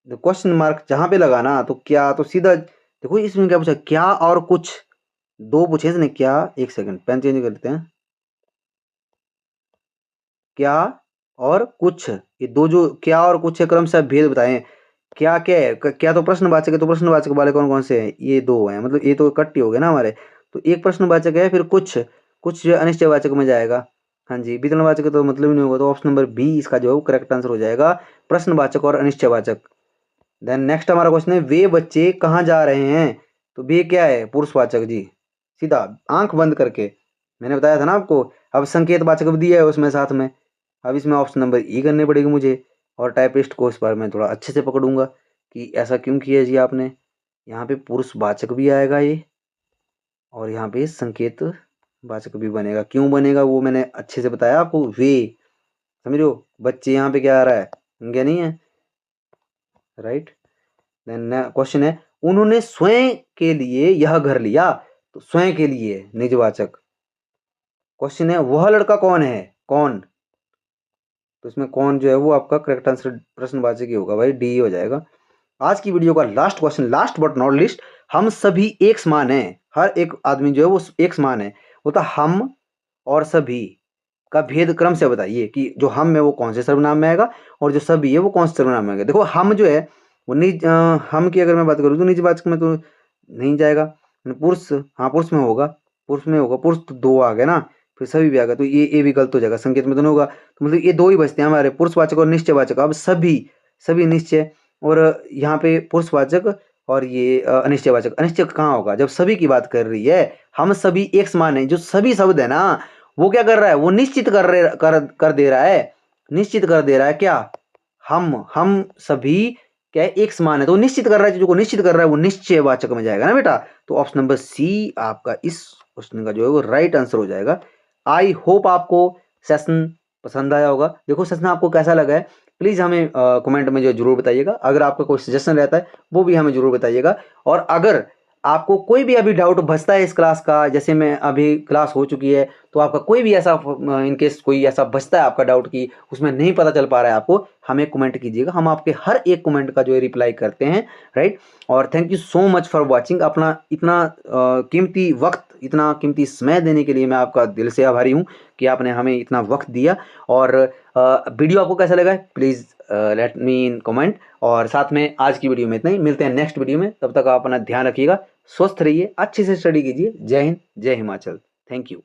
क्वेश्चन मार्क जहां पे लगाना, तो क्या, तो सीधा देखो इसमें क्या पूछा, क्या और कुछ, दो पूछे इसने, क्या, एक सेकंड पेन चेंज करते हैं, क्या और कुछ, ये दो जो क्या और कुछ है क्रमशः भेद बताएं। क्या क्या है, क्या तो प्रश्नवाचक है, तो प्रश्नवाचक वाले कौन कौन से हैं, ये दो हैं, मतलब ये तो इकट्ठे हो गए ना हमारे। तो एक प्रश्नवाचक है, फिर कुछ, कुछ जो अनिश्चयवाचक में जाएगा, हाँ जी, विकरणवाचक का तो मतलब ही नहीं होगा, तो ऑप्शन नंबर बी इसका जो है वो करेक्ट आंसर हो जाएगा, प्रश्नवाचक और अनिश्चयवाचक। देन नेक्स्ट हमारा क्वेश्चन है, वे बच्चे कहाँ जा रहे हैं? तो वे क्या है? पुरुषवाचक जी, सीधा आंख बंद करके। मैंने बताया था ना आपको। अब संकेतवाचक भी दिया है उसमें साथ में। अब इसमें ऑप्शन नंबर ई करनी पड़ेगी मुझे, और टाइपिस्ट को इस बार मैं थोड़ा अच्छे से पकड़ूंगा कि ऐसा क्यों किया जी आपने। यहाँ पे पुरुषवाचक भी आएगा ये, और यहाँ पे संकेत वाचक भी बनेगा। क्यों बनेगा वो मैंने अच्छे से बताया आपको। वे, समझ रहे हो? बच्चे यहाँ पे क्या आ रहा है? क्या नहीं है, राइट। देन क्वेश्चन है, उन्होंने स्वयं के लिए यह घर लिया। तो स्वयं के लिए निजवाचक। क्वेश्चन है, वह लड़का कौन है? कौन, तो इसमें कौन जो है वो आपका करेक्ट आंसर प्रश्नवाचक ही होगा भाई, डी हो जाएगा। आज की वीडियो का last question, last but not list, हम सभी एक समान हैं। हर एक आदमी जो है वो एक समान है। वो था हम और सभी का भेद क्रम से बताइए कि जो हम है वो कौन से सर्वनाम में आएगा, और जो सभी है वो कौन से सर्वनाम में आएगा। देखो हम जो है वो हम की अगर मैं बात करूँ तो निजवाचक में तो नहीं जाएगा। पुरुष, हाँ पुरुष में होगा, पुरुष में होगा। पुरुष तो दो आ गए ना, फिर सभी भी आ गया, तो ये भी गलत हो जाएगा। संकेत में तो नहीं होगा, तो मतलब ये दो ही बचते हैं हमारे, पुरुषवाचक और निश्चयवाचक। अब सभी, सभी निश्चय, और यहाँ पे पुरुषवाचक और ये अनिश्चयवाचक। अनिश्चय कहाँ होगा? जब सभी की बात कर रही है। हम सभी एक समान है, जो सभी शब्द है ना वो क्या कर रहा है? वो निश्चित कर दे रहा है, निश्चित कर दे रहा है क्या? हम सभी क्या है? एक समान है, तो निश्चित कर रहा है, चीजों को निश्चित कर रहा है, वो निश्चयवाचक में जाएगा ना बेटा। तो ऑप्शन नंबर सी आपका इस क्वेश्चन का जो है वो राइट आंसर हो जाएगा। आई होप आपको सेशन पसंद आया होगा। देखो सेशन आपको कैसा लगा है, प्लीज़ हमें कमेंट में जो जरूर बताइएगा। अगर आपका कोई सजेशन रहता है वो भी हमें जरूर बताइएगा। और अगर आपको कोई भी अभी डाउट बचता है इस क्लास का, जैसे मैं अभी क्लास हो चुकी है, तो आपका कोई भी ऐसा इनकेस कोई ऐसा बचता है आपका डाउट की उसमें नहीं पता चल पा रहा है आपको, हमें कमेंट कीजिएगा। हम आपके हर एक कमेंट का जो है रिप्लाई करते हैं, राइट। और thank you so much for watching. अपना इतना कीमती वक्त, इतना कीमती समय देने के लिए मैं आपका दिल से आभारी हूँ कि आपने हमें इतना वक्त दिया। और वीडियो आपको कैसा लगा please let me in comment. और साथ में आज की वीडियो में इतना ही, मिलते हैं नेक्स्ट वीडियो में। तब तक आप अपना ध्यान रखिएगा, स्वस्थ रहिए, अच्छे से स्टडी कीजिए। जय हिंद, जय हिमाचल। Thank you.